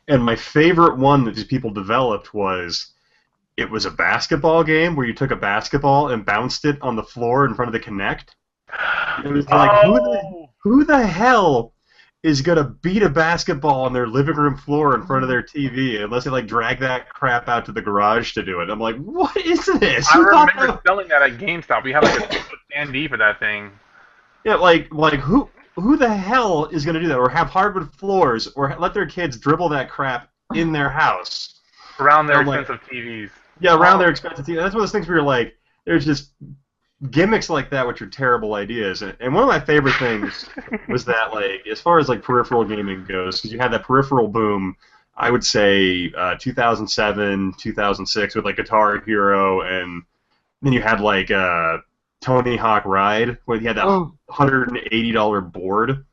And my favorite one that these people developed was, it was a basketball game where you took a basketball and bounced it on the floor in front of the Kinect. It was like, who the hell is going to beat a basketball on their living room floor in front of their TV unless they, like, drag that crap out to the garage to do it? I'm like, what is this? I remember selling that at GameStop. We had like a standee for that thing. Yeah, like who the hell is going to do that? Or have hardwood floors, or let their kids dribble that crap in their house? Around their expensive TVs. Yeah, around their expensive TVs. That's one of those things where you're like, there's just gimmicks like that which are terrible ideas. And one of my favorite things was that, like, as far as like peripheral gaming goes, because you had that peripheral boom, I would say 2007, 2006 with like Guitar Hero, and then you had like Tony Hawk Ride, where you had that $180 board.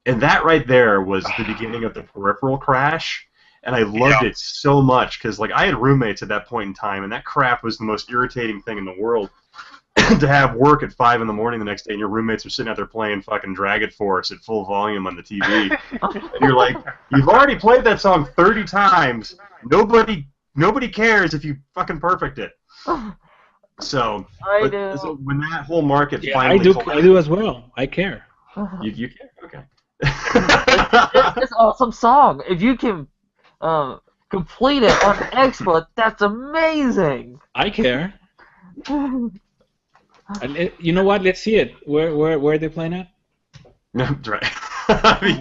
And that right there was the beginning of the peripheral crash. And I loved it so much because, like, I had roommates at that point in time, and that crap was the most irritating thing in the world. To have work at 5 in the morning the next day, and your roommates are sitting out there playing fucking Dragon Force at full volume on the TV, and you're like, you've already played that song 30 times. Nobody cares if you fucking perfect it. So, so when that whole market finally, I do as well. I care. You care? Okay. It's an awesome song. If you can complete it on expert, that's amazing. I care. And you know what? Let's see it. Where are they playing at? That's right.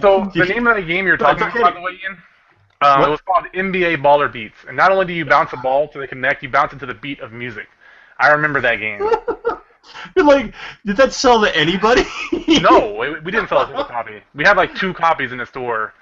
So the name of the game you're talking about, by the way, Ian, it was called NBA Baller Beats. And not only do you bounce a ball to the Kinect, you bounce it to the beat of music. I remember that game. You're like, did that sell to anybody? No, we didn't sell a single copy. We had like 2 copies in the store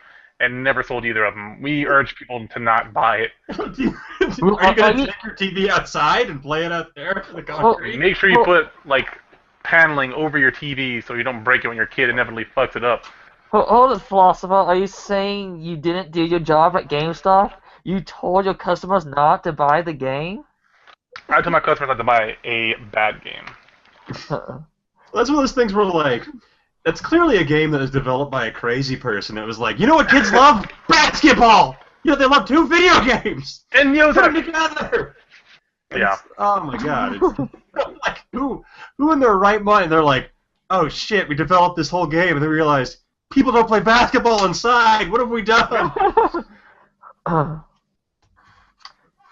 and never sold either of them. We urge people to not buy it. Are you going to take your TV outside and play it out there in the concrete? Make sure you put, like, paneling over your TV so you don't break it when your kid inevitably fucks it up. Hold it, Philosopher. Are you saying you didn't do your job at GameStop? You told your customers not to buy the game? I told my customers not to buy a bad game. That's one of those things where, like, that's clearly a game that was developed by a crazy person that was like, you know what kids love? Basketball! You know, they love 2 video games! And Put them together! Yeah. Oh my god. It's, like, who in their right mind, they're like, oh shit, we developed this whole game, and then we realized, people don't play basketball inside! What have we done?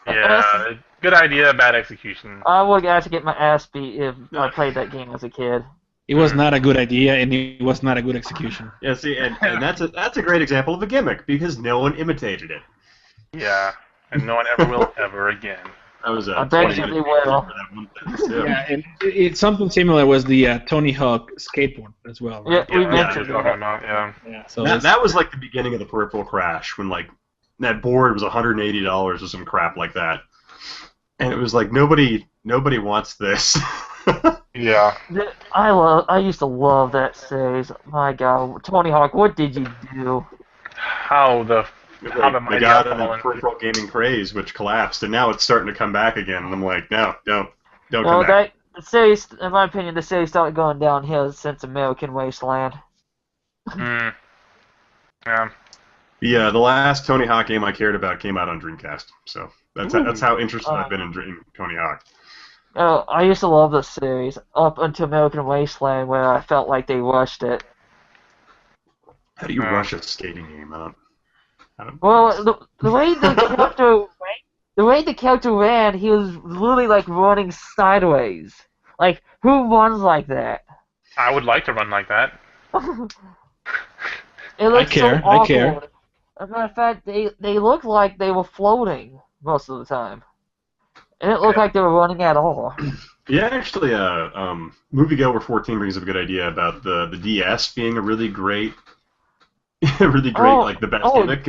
Yeah, good idea, bad execution. I would actually get my ass beat if I played that game as a kid. It was not a good idea, and it was not a good execution. Yeah, see, and that's a great example of a gimmick, because no one imitated it. Yeah, and no one ever will ever again. That was I bet you they will. Yeah, and it's something similar was the Tony Hawk skateboard as well. Right? Yeah, we Yeah, mentioned that. yeah. So that was like the beginning of the peripheral crash, when like that board was $180 or some crap like that, and it was like nobody wants this. Yeah. I used to love that series. My God, Tony Hawk, what did you do? How the They mighty got have in the fallen. peripheral gaming craze, which collapsed, and now it's starting to come back again. And I'm like, no, don't Well, come back. the series, in my opinion, the series started going downhill since American Wasteland. Mm. Yeah. The last Tony Hawk game I cared about came out on Dreamcast, so that's how interested I've been in Tony Hawk. I used to love this series up until American Wasteland, where I felt like they rushed it. How do you rush a skating game? I don't Well, the way the character ran, he was literally like running sideways. Like, who runs like that? I would like to run like that. It looks care, so I awkward. care. As a matter of fact, they looked like they were floating most of the time. It didn't look like they were running at all. Yeah, actually, Moviegoer 14 brings up a good idea about the DS being a really great, like the best gimmick,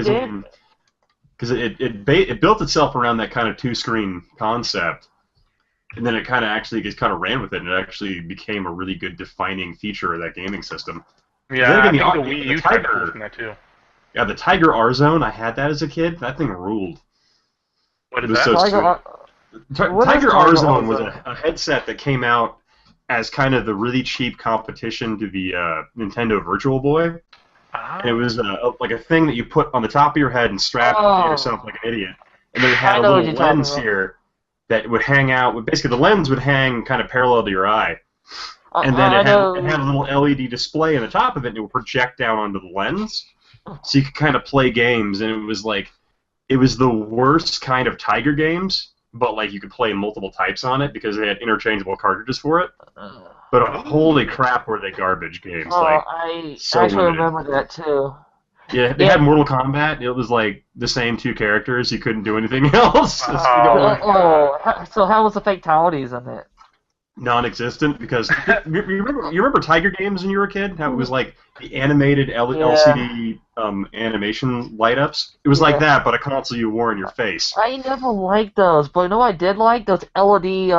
because it built itself around that kind of 2-screen concept, and then it kind of actually just kind of ran with it, and it actually became a really good defining feature of that gaming system. Yeah, I Then think again, the Wii the U tried to Tiger- pull from that too. Yeah, the Tiger R Zone, I had that as a kid. That thing ruled. What is It was that? so Tiger, What is Tiger Tiger R Zone was R-Zone? a headset that came out as kind of the really cheap competition to the Nintendo Virtual Boy. Ah. And it was like a thing that you put on the top of your head and strap Oh. to yourself like an idiot. And then it had I a know what little you're talking lens about. here that would hang out. Basically, the lens would hang kind of parallel to your eye. And then it had a little LED display on the top of it, and it would project down onto the lens. So you could kind of play games, and it was the worst kind of Tiger games, but like you could play multiple types on it because they had interchangeable cartridges for it. But holy crap, were they garbage games! Like, I so actually limited. remember that too. yeah, they had Mortal Kombat. It was like the same 2 characters. You couldn't do anything else. So how was the fatalities in it? Non-existent, because you remember Tiger games when you were a kid? How it was like the animated LCD animation light-ups? It was like that, but a console you wore in your face. I never liked those, but you know what I did like? Those LED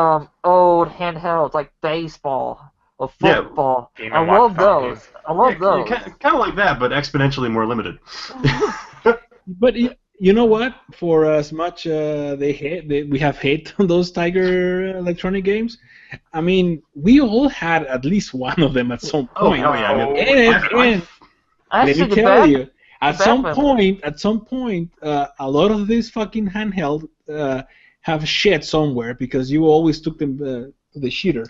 old handhelds, like baseball or football. Game I and Watch love those. companies. I love those. Kind of like that, but exponentially more limited. But you know what? For as much we have hate on those Tiger electronic games. I mean, we all had at least one of them at some point. Oh yeah. I mean, And let Actually, me tell you, at the some Batman- point, a lot of these fucking handheld have shit somewhere because you always took them to the shitter.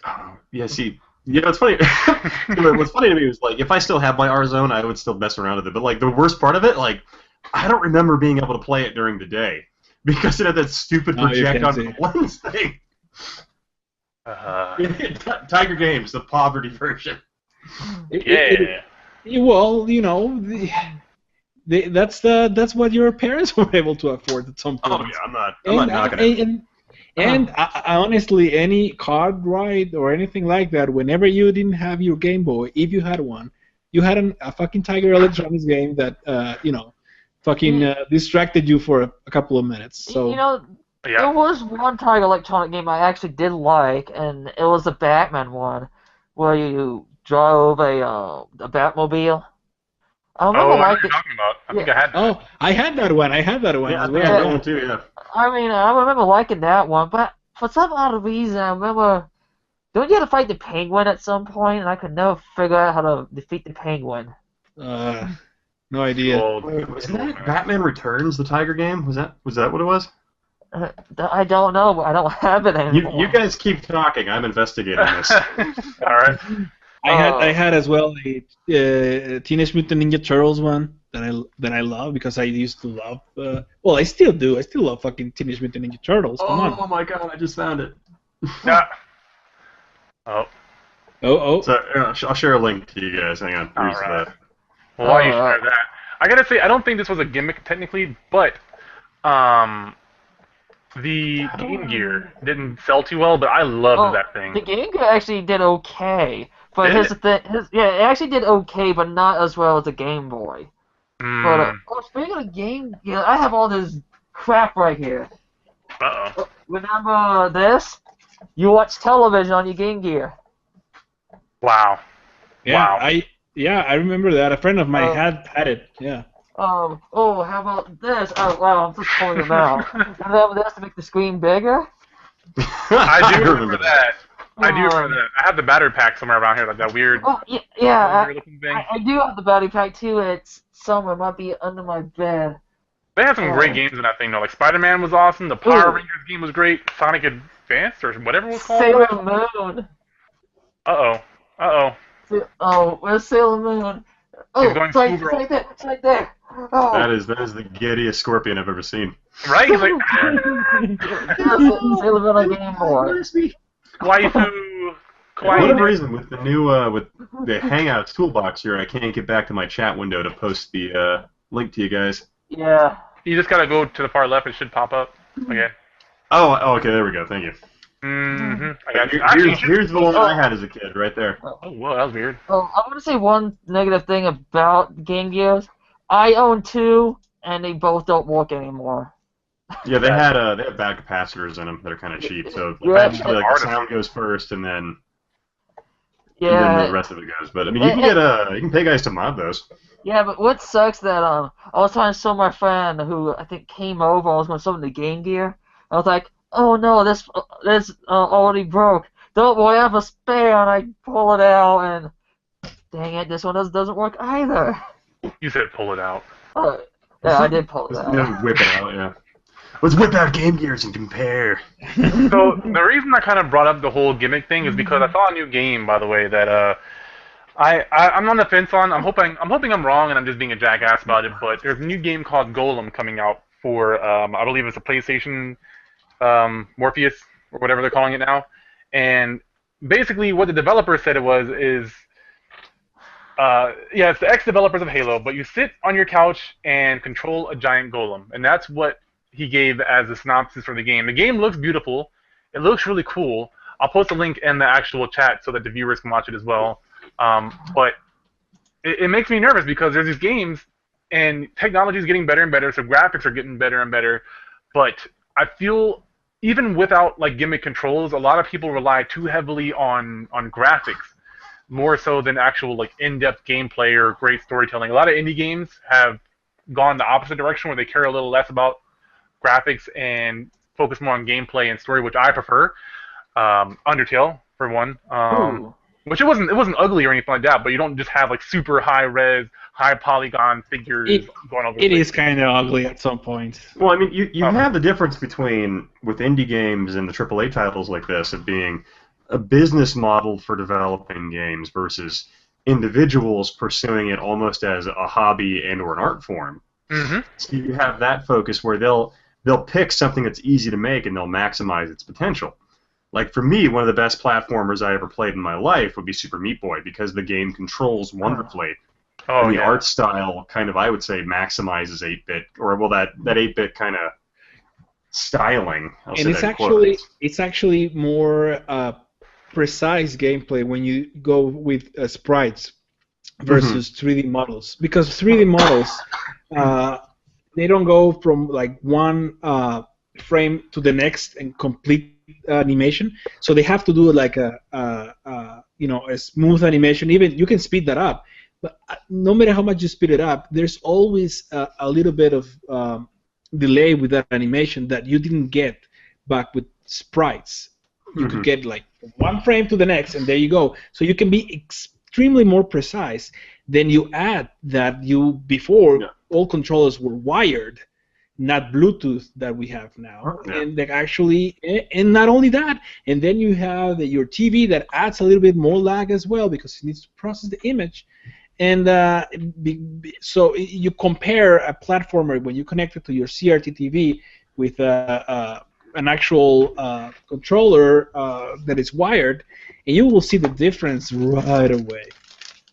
Yeah, see, it's funny. What's funny to me is, like, if I still have my R-Zone, I would still mess around with it. But, like, the worst part of it, like, I don't remember being able to play it during the day because it had that stupid Oh, you project can't on see the it. lens thing. Tiger Games, the poverty version. Well, you know, that's what your parents were able to afford at some point. Oh yeah, I'm not knocking it. And I honestly, any card ride or anything like that, whenever you didn't have your Game Boy, if you had one, you had a fucking Tiger Electronics game that fucking distracted you for a couple of minutes. So You know, there was one Tiger Electronic game I actually did like, and it was the Batman one, where you drove a Batmobile. I remember I know what liking you're talking about. I think I had. oh, I had that one. Yeah, I as think I well. had one too. Yeah. I mean, I remember liking that one, but for some odd reason, I remember Don't you have to fight the penguin at some point? And I could never figure out how to defeat the penguin. No idea. Wasn't that Batman Returns, the Tiger game? Was that what it was? I don't know, but I don't have it anymore. You guys keep talking. I'm investigating this. All right. I had as well the Teenage Mutant Ninja Turtles one that I love because I used to love. Well, I still do. I still love fucking Teenage Mutant Ninja Turtles. Come on. Oh my god! I just found it. Yeah. Oh. Oh. So I'll share a link to you guys. Hang on. Here's Alright. Well, while you share that, I gotta say I don't think this was a gimmick technically, but the Game Gear didn't sell too well, but I loved that thing. The Game Gear actually did okay, but Did here's the thing. It actually did okay, but not as well as the Game Boy. But speaking of Game Gear, I have all this crap right here. Uh-oh. Remember this? You watch television on your Game Gear. Wow. Yeah, Wow. I remember that. A friend of mine had it. Yeah. How about this? Oh, wow, I'm just pulling them out. Remember this to make the screen bigger? I do remember that. I have the battery pack somewhere around here, like that weird, looking thing. I do have the battery pack too. It's somewhere. It might be under my bed. They had some great games in that thing, though. Like Spider-Man was awesome. The Power Rangers game was great. Sonic Advance or whatever it was called. Sailor Moon. Uh-oh. Oh, where's Sailor Moon? Oh, it's right there. It's right there. Oh. That is the giddiest scorpion I've ever seen. Right? He's like, Sailor Moon on Game Boy. Waifu. For whatever reason, with the new with the Hangouts toolbox here, I can't get back to my chat window to post the link to you guys. Yeah. You just gotta go to the far left. It should pop up. Okay. Oh, okay. There we go. Thank you. Mm-hmm. I got you. Here's the one I had as a kid, right there. Oh, well, that was weird. Oh, I want to say one negative thing about Game Gears. I own two, and they both don't work anymore. Yeah, they had bad capacitors in them that are kind of cheap. So eventually, like, the sound goes first, and then the rest of it goes. But I mean, you can pay guys to mod those. Yeah, but what sucks that I was trying to show my friend who I think came over. I was going to show him the Game Gear. I was like, oh no, this already broke. Don't worry, I have a spare, and I pull it out, and dang it, this one doesn't work either. You said pull it out. Yeah, I did pull it out. Whip it out, yeah. Let's whip out Game Gears and compare. So the reason I kind of brought up the whole gimmick thing is because I saw a new game, by the way, that I'm on the fence on. I'm hoping I'm wrong and I'm just being a jackass about it. But there's a new game called Golem coming out for I believe it's a PlayStation Morpheus or whatever they're calling it now. And basically, what the developer said it's the ex-developers of Halo, but you sit on your couch and control a giant golem, and that's what he gave as a synopsis for the game. The game looks beautiful. It looks really cool. I'll post a link in the actual chat so that the viewers can watch it as well. But it makes me nervous because there's these games, and technology is getting better and better, so graphics are getting better and better. But I feel even without like gimmick controls, a lot of people rely too heavily on graphics, more so than actual like in-depth gameplay or great storytelling. A lot of indie games have gone the opposite direction, where they care a little less about graphics and focus more on gameplay and story, which I prefer. Undertale, for one, which it wasn't ugly or anything like that, but you don't just have like super high res, high polygon figures going over. It is kind of ugly at some point. Well, I mean, you have the difference between with indie games and the AAA titles like this of being a business model for developing games versus individuals pursuing it almost as a hobby and or an art form. Mm-hmm. So you have that focus where they'll pick something that's easy to make and they'll maximize its potential. Like for me, one of the best platformers I ever played in my life would be Super Meat Boy because the game controls wonderfully. And the art style kind of, I would say, maximizes 8-bit, or well, that 8-bit kind of styling. And it's actually more precise gameplay when you go with sprites versus 3D models, because 3D models they don't go from like one frame to the next and complete animation, so they have to do like a smooth animation. Even you can speed that up, but no matter how much you speed it up, there's always a little bit of delay with that animation that you didn't get back with sprites. you could get like one frame to the next, and there you go. So you can be extremely more precise. Then you add that before all controllers were wired, not Bluetooth that we have now, and they actually, and not only that, and then you have your TV that adds a little bit more lag as well because it needs to process the image, and so you compare a platformer when you connect it to your CRT TV with an actual controller that is wired, and you will see the difference right away.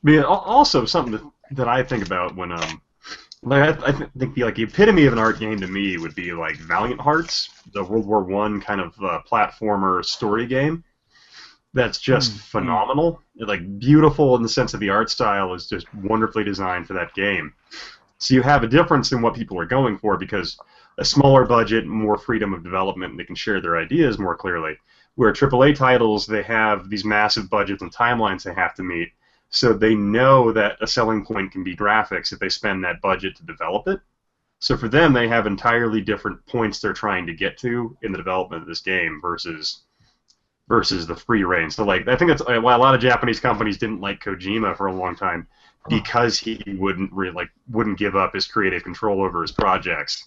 Yeah, also something that I think about when I think the epitome of an art game to me would be like Valiant Hearts, the World War I kind of platformer story game. That's just phenomenal. Like beautiful in the sense of the art style is just wonderfully designed for that game. So you have a difference in what people are going for because a smaller budget, more freedom of development, and they can share their ideas more clearly. Where AAA titles, they have these massive budgets and timelines they have to meet. So they know that a selling point can be graphics if they spend that budget to develop it. So for them, they have entirely different points they're trying to get to in the development of this game versus the free reign. So like I think that's why a lot of Japanese companies didn't like Kojima for a long time because he wouldn't give up his creative control over his projects.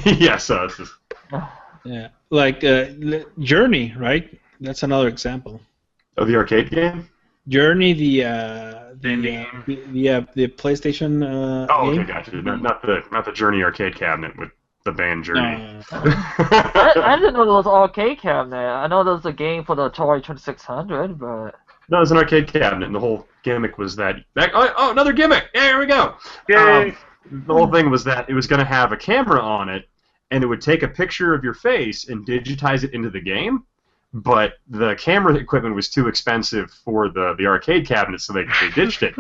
Yes, it's just... Yeah, like Journey, right? That's another example. Oh, the arcade game. Journey, the PlayStation okay, game. gotcha. Not the Journey arcade cabinet with the band Journey. I didn't know there was an arcade cabinet. I know there was a game for the Atari 2600, but no, it was an arcade cabinet, and the whole gimmick was that. Oh, another gimmick! Yeah, here we go. Yay! The whole thing was that it was going to have a camera on it, and it would take a picture of your face and digitize it into the game. But the camera equipment was too expensive for the arcade cabinets, so they ditched it.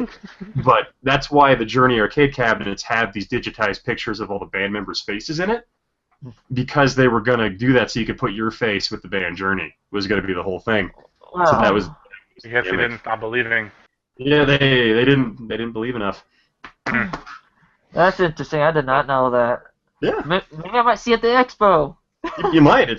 But that's why the Journey arcade cabinets have these digitized pictures of all the band members' faces in it, because they were going to do that so you could put your face with the band Journey. Was going to be the whole thing. wow. So that was. I guess they didn't stop believing. Yeah, they didn't believe enough. That's interesting. I did not know that. Yeah, Maybe I might see it at the expo. you might.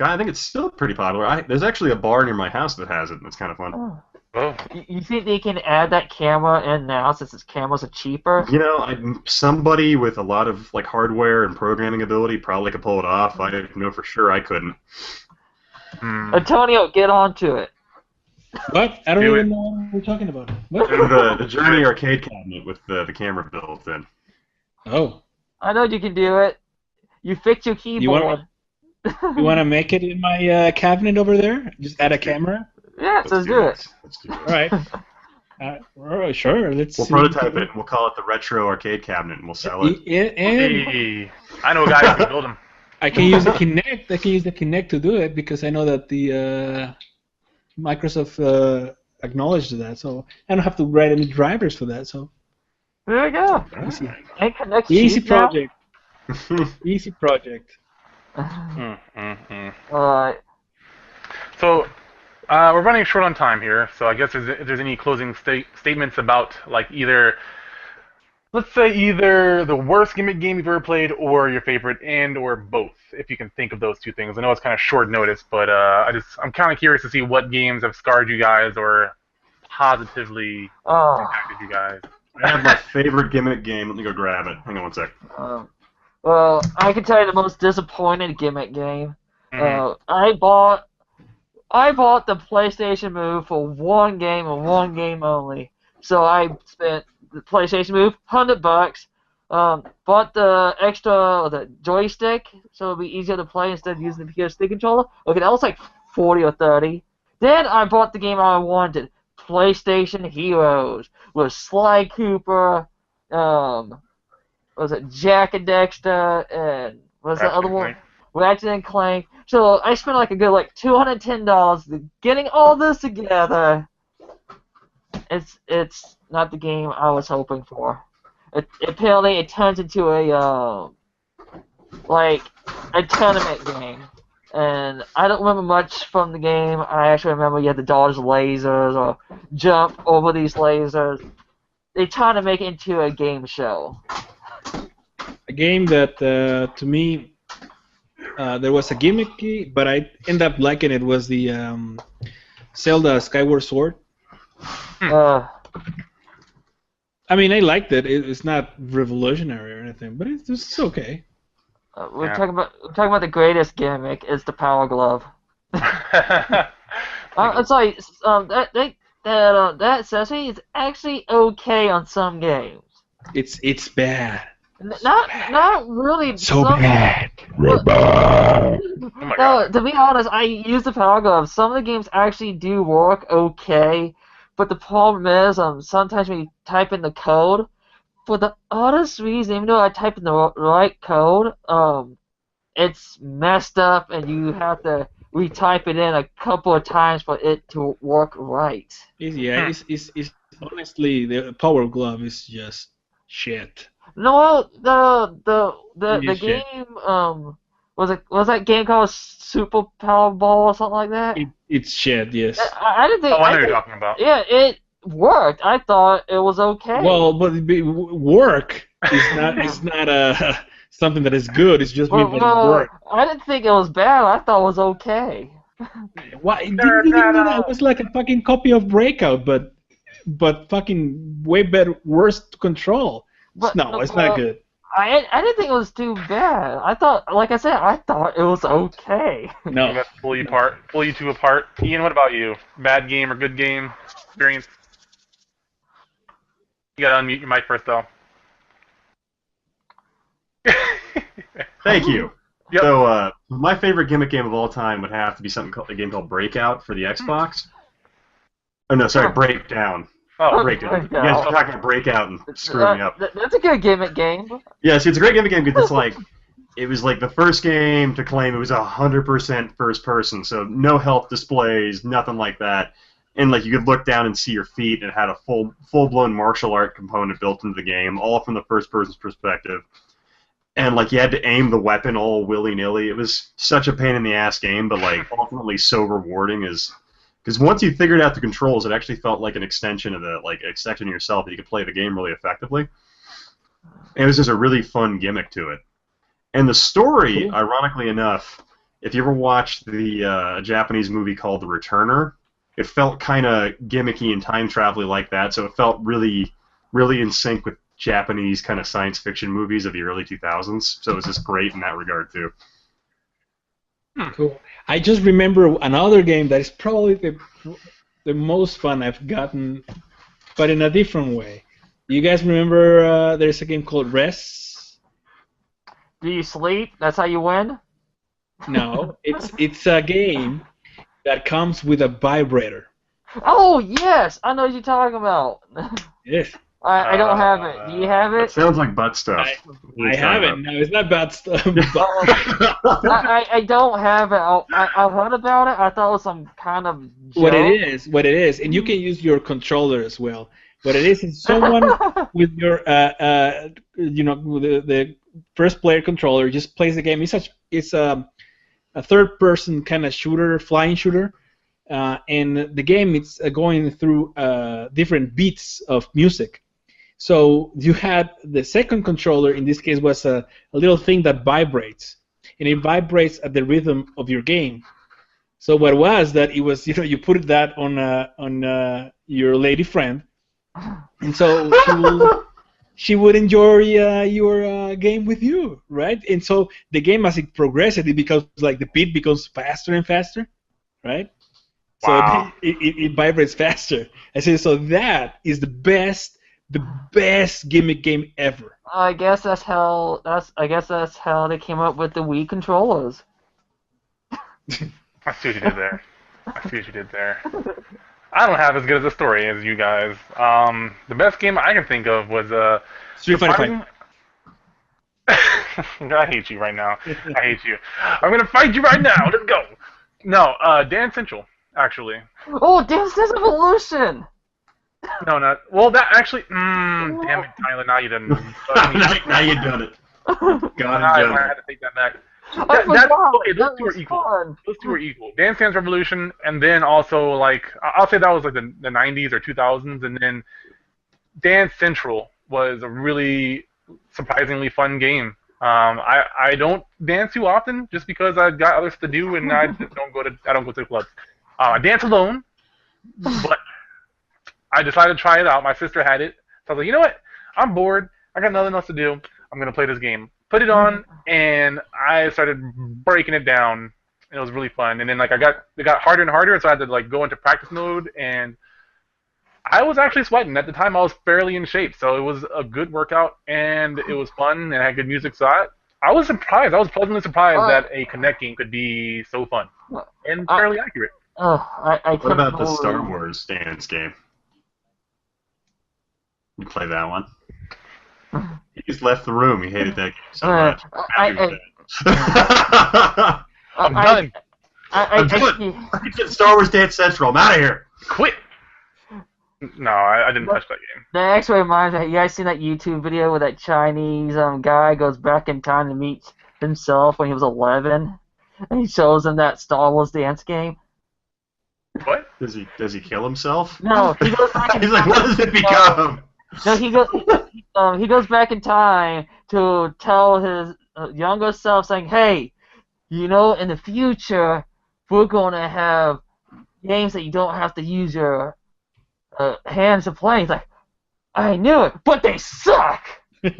I think it's still pretty popular. There's actually a bar near my house that has it, and it's kind of fun. Oh. You think they can add that camera in now since its cameras are cheaper? You know, somebody with a lot of like hardware and programming ability probably could pull it off. I know for sure I couldn't. Antonio, get onto it. What? I don't even know what we're talking about. What? The Journey arcade cabinet with the camera built in. Oh. I know you can do it. You fix your keyboard. You want to make it in my cabinet over there? Just add a camera? Yeah, let's do it. All right. Sure, let's We'll prototype it. We'll call it the Retro Arcade Cabinet, and we'll sell it. Hey, I know a guy who can build them. I can use the Kinect. I can use the Kinect to do it because I know that the Microsoft acknowledged that, so I don't have to write any drivers for that. So there we go. Easy. And Kinect Easy cheap now? project. Easy project. Alright. So, we're running short on time here, so I guess if there's any closing statements about, like, let's say either the worst gimmick game you've ever played or your favorite, and or both, if you can think of those two things. I know it's kind of short notice, but I'm kind of curious to see what games have scarred you guys or positively impacted you guys. I have my favorite gimmick game. Let me go grab it. Hang on one sec. Well, I can tell you the most disappointed gimmick game. I bought the PlayStation Move for one game and one game only. So I spent the PlayStation Move, $100. Bought the extra joystick, so it'll be easier to play instead of using the PS3 controller. Okay, that was like $40 or $30. Then I bought the game I wanted, PlayStation Heroes, with Sly Cooper, was it Jack and Dexter, and was the other one? Ratchet and Clank. So I spent like a good $210 getting all this together. It's not the game I was hoping for. Apparently it turns into a tournament game. And I don't remember much from the game. I actually remember you had to dodge lasers or jump over these lasers. They try to make it into a game show. A game that, to me, there was a gimmicky, but I ended up liking it. Was the Zelda Skyward Sword. I mean, I liked it. It's not revolutionary or anything, but it's okay. We're talking about the greatest gimmick is the Power Glove. It's like that accessory is actually okay on some games. It's bad. Not really. So bad. No, to be honest, I use the Power Glove. Some of the games actually do work okay, but the problem is, sometimes when you type in the code, for the oddest reason, even though I type in the right code, it's messed up, and you have to retype it in a couple of times for it to work right. Yeah, it's honestly, the Power Glove is just shit. No, the game was that game called Super Powerball or something like that? It's shit, yes. I didn't think. Oh, I know what you're talking about. Yeah, it worked. I thought it was okay. Well, but work is not something that is good. It's just mean that it worked. I didn't think it was bad. I thought it was okay. Why? Didn't you know that it was like a fucking copy of Breakout, but fucking way better, worse to control. No, it's not good. I didn't think it was too bad. I thought, like I said, I thought it was okay. No. I'm gonna pull you two apart. Ian, what about you? Bad game or good game experience? You gotta unmute your mic first, though. Thank you. Yep. So, my favorite gimmick game of all time would have to be a game called Breakout for the Xbox. Oh no, sorry, Breakdown. Oh, Breakdown. You guys were talking about Breakout and screwing me up. That's a good gimmick game. Yeah, see, it's a great gimmick game because it's like, it was like the first game to claim it was 100% first person, so no health displays, nothing like that. And like you could look down and see your feet, and it had a full-blown martial art component built into the game, all from the first person's perspective. And like you had to aim the weapon all willy-nilly. It was such a pain in the ass game, but like ultimately so rewarding because once you figured out the controls, it actually felt like an extension of yourself that you could play the game really effectively. And it was just a really fun gimmick to it. And the story, ironically enough, if you ever watched the Japanese movie called The Returner, it felt kind of gimmicky and time travel-y like that, so it felt really, really in sync with Japanese kind of science fiction movies of the early 2000s. So it was just great in that regard too. Cool. I just remember another game that is probably the most fun I've gotten, but in a different way. You guys remember there's a game called Rest? Do you sleep? That's how you win? No, it's a game that comes with a vibrator. Oh, yes! I know what you're talking about. Yes. I don't have it. Do you have It it? sounds like butt stuff. I have it. No, it's not bad stuff. I don't have it. I heard about it. I thought it was some kind of joke. What it is, and you can use your controller as well. What it is someone with your, the first player controller just plays the game. It's a third-person kind of shooter, flying shooter, and the game it's going through different beats of music. So you had the second controller, in this case, was a little thing that vibrates, and it vibrates at the rhythm of your game. So what was that? It was you put that on your lady friend, and so she would enjoy your game with you, right? And so the game, as it progresses, it becomes like the beat becomes faster and faster, right? Wow. So it vibrates faster. I say so that is the best gimmick game ever. I guess that's how they came up with the Wii controllers. I see what you did there. I don't have as good as a story as you guys. The best game I can think of was Street Fighter V. I hate you right now. I hate you. I'm gonna fight you right now. Let's go. No, Dance Central, actually. Oh, Dance Dance Evolution! No, not. Well, that actually. Damn it, Tyler. Now you didn't. Now you've done it. I had to take that back. Okay, those two are equal. Fun. Those two are equal. Dance Dance Revolution, and then also like I'll say that was like the 90s or 2000s, and then Dance Central was a really surprisingly fun game. I don't dance too often just because I've got others to do and I just don't go to the clubs. I dance alone, but I decided to try it out. My sister had it, so I was like, you know what? I'm bored. I got nothing else to do. I'm gonna play this game. Put it on, and I started breaking it down. And it was really fun. And then it got harder and harder, so I had to like go into practice mode, and I was actually sweating. At the time, I was fairly in shape, so it was a good workout, and it was fun, and I had good music. So I was surprised. I was pleasantly surprised that a Connect game could be so fun and fairly accurate. What about the Star Wars dance game? You play that one? He just left the room. He hated that game so much. I'm done. I'm done. Star Wars Dance Central. I'm out of here. Quit. No, I didn't touch that game. That actually reminds me. You guys seen that YouTube video where that Chinese guy goes back in time to meet himself when he was 11, and he shows him that Star Wars dance game? What? Does he kill himself? No, he goes back in He's like, what does it become? No, he goes back in time to tell his younger self, saying, "Hey, in the future, we're going to have games that you don't have to use your hands to play." He's like, "I knew it, but they suck." So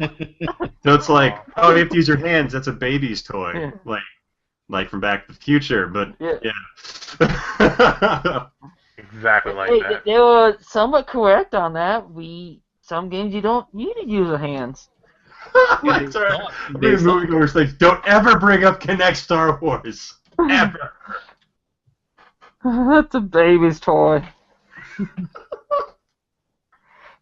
it's like, oh, you have to use your hands. That's a baby's toy, Yeah. like from Back to the Future. But yeah. Exactly like that. They were somewhat correct on that. Some games you don't need to use your hands. Sorry. Moviegoers like, don't ever bring up Connect Star Wars. Ever. That's a baby's toy.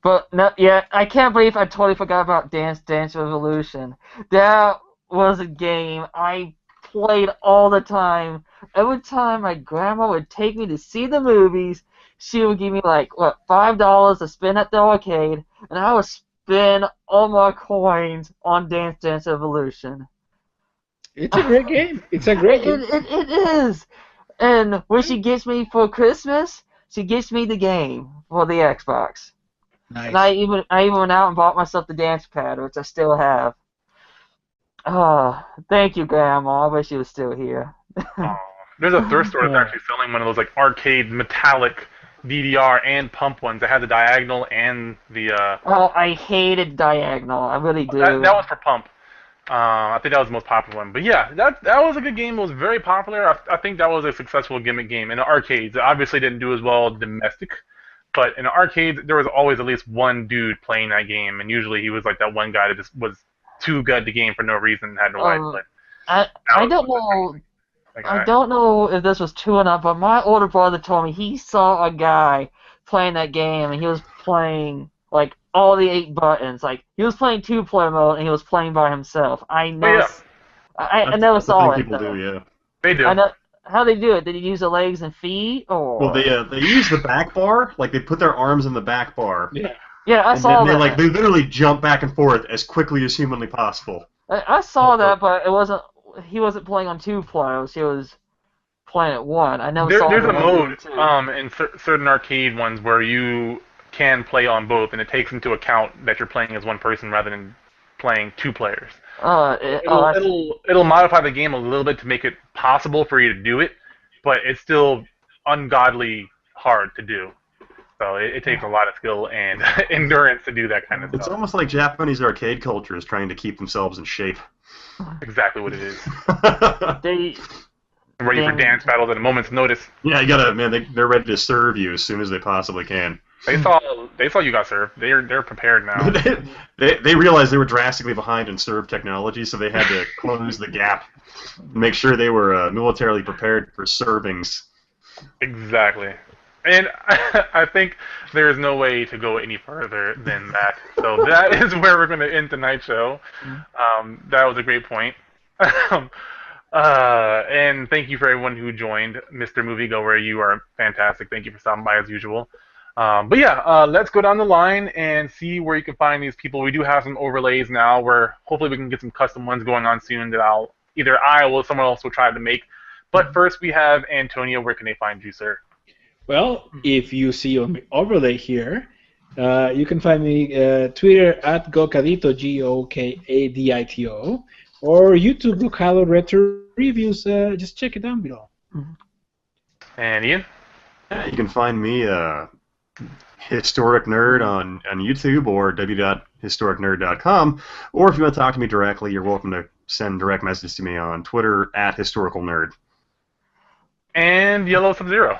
But no, yeah, I can't believe I totally forgot about Dance Revolution. That was a game I played all the time. Every time my grandma would take me to see the movies, she would give me like $5 to spend at the arcade, and I would spend all my coins on Dance Revolution. It's a great game. It's a great game. It is. And what she gets me for Christmas, she gets me the game for the Xbox. Nice. And I even went out and bought myself the dance pad, which I still have. Oh, thank you, Grandma. I wish you was still here. There's a thrift store that's actually selling one of those like arcade metallic DDR and pump ones that had the diagonal and the. Oh, I hated diagonal. I really do. That was for pump. I think that was the most popular one. But yeah, that was a good game. It was very popular. I think that was a successful gimmick game. In the arcades, it obviously didn't do as well domestic, but in the arcades, there was always at least one dude playing that game, and usually he was like that one guy that just was too good at the game for no reason and had no life. I don't know. I don't know if this was true or not, but my older brother told me he saw a guy playing that game, and he was playing like all the 8 buttons. Like he was playing 2-player mode, and he was playing by himself. I know. I never saw it. People do, yeah. They do. I know. How they do it? Did he use the legs and feet, or? Well, they use the back bar. Like they put their arms in the back bar. Yeah. Yeah, I saw that. They literally jump back and forth as quickly as humanly possible. I saw that, but it wasn't. He wasn't playing on 2 players. He was playing at 1. I never saw. There's a mode in certain arcade ones where you can play on both, and it takes into account that you're playing as one person rather than playing 2 players. It'll modify the game a little bit to make it possible for you to do it, but it's still ungodly hard to do. So it takes a lot of skill and endurance to do that kind of stuff. It's almost like Japanese arcade culture is trying to keep themselves in shape. Exactly what it is. Ready for dance battles at a moment's notice. Yeah, you gotta, man. They're ready to serve you as soon as they possibly can. They saw you got served. They're prepared now. they realized they were drastically behind in serve technology, so they had to close the gap, make sure they were militarily prepared for servings. Exactly. And I think there is no way to go any further than that. So that is where we're going to end tonight's show. That was a great point. And thank you for everyone who joined. Mr. Moviegoer, you are fantastic. Thank you for stopping by as usual. But yeah, let's go down the line and see where you can find these people. We do have some overlays now where hopefully we can get some custom ones going on soon that either I or someone else will try to make. But first we have Antonio. Where can they find you, sir? Well, if you see on the overlay here, you can find me Twitter at Gokadito, Gokadito, or YouTube, Vocalo Retro Reviews. Just check it down below. And Ian? Yeah, you can find me, Historic Nerd, on YouTube or www.historicnerd.com. Or if you want to talk to me directly, you're welcome to send direct messages to me on Twitter @HistoricalNerd. And Yellow Sub-Zero.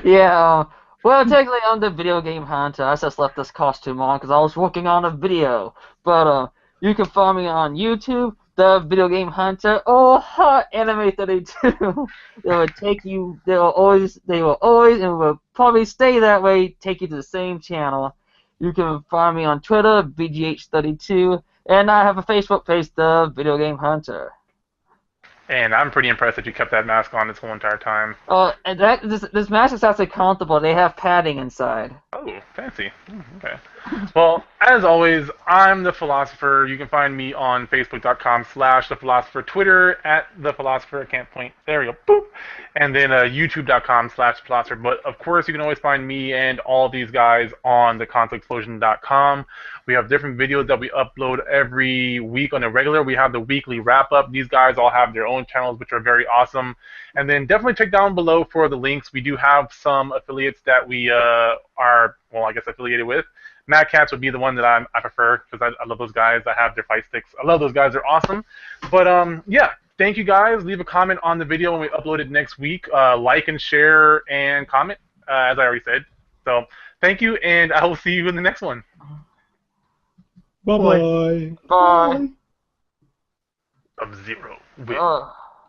Yeah. Well, technically, I'm the video game hunter. I just left this costume on because I was working on a video. But you can find me on YouTube, the video game hunter, or Anime 32. They will take you. They will always, and will probably stay that way. Take you to the same channel. You can find me on Twitter, BGH32, and I have a Facebook page, the Video Game Hunter. And I'm pretty impressed that you kept that mask on this whole entire time. And this mask is actually comfortable. They have padding inside. Oh, fancy. Okay. Well, as always, I'm The Philosopher. You can find me on Facebook.com/ThePhilosopher, Twitter @ThePhilosopher. I can't point. There we go. Boop. And then YouTube.com/Philosopher. But, of course, you can always find me and all these guys on theconsoleexplosion.com. We have different videos that we upload every week on a regular. We have the weekly wrap-up. These guys all have their own channels, which are very awesome. And then definitely check down below for the links. We do have some affiliates that we are, well, I guess affiliated with. Mad Cats would be the one that I prefer because I love those guys. I have their fight sticks. I love those guys. They're awesome. But, yeah, thank you guys. Leave a comment on the video when we upload it next week. Like and share and comment, as I already said. So thank you, and I will see you in the next one. Bye-bye. Bye. Sub-Zero.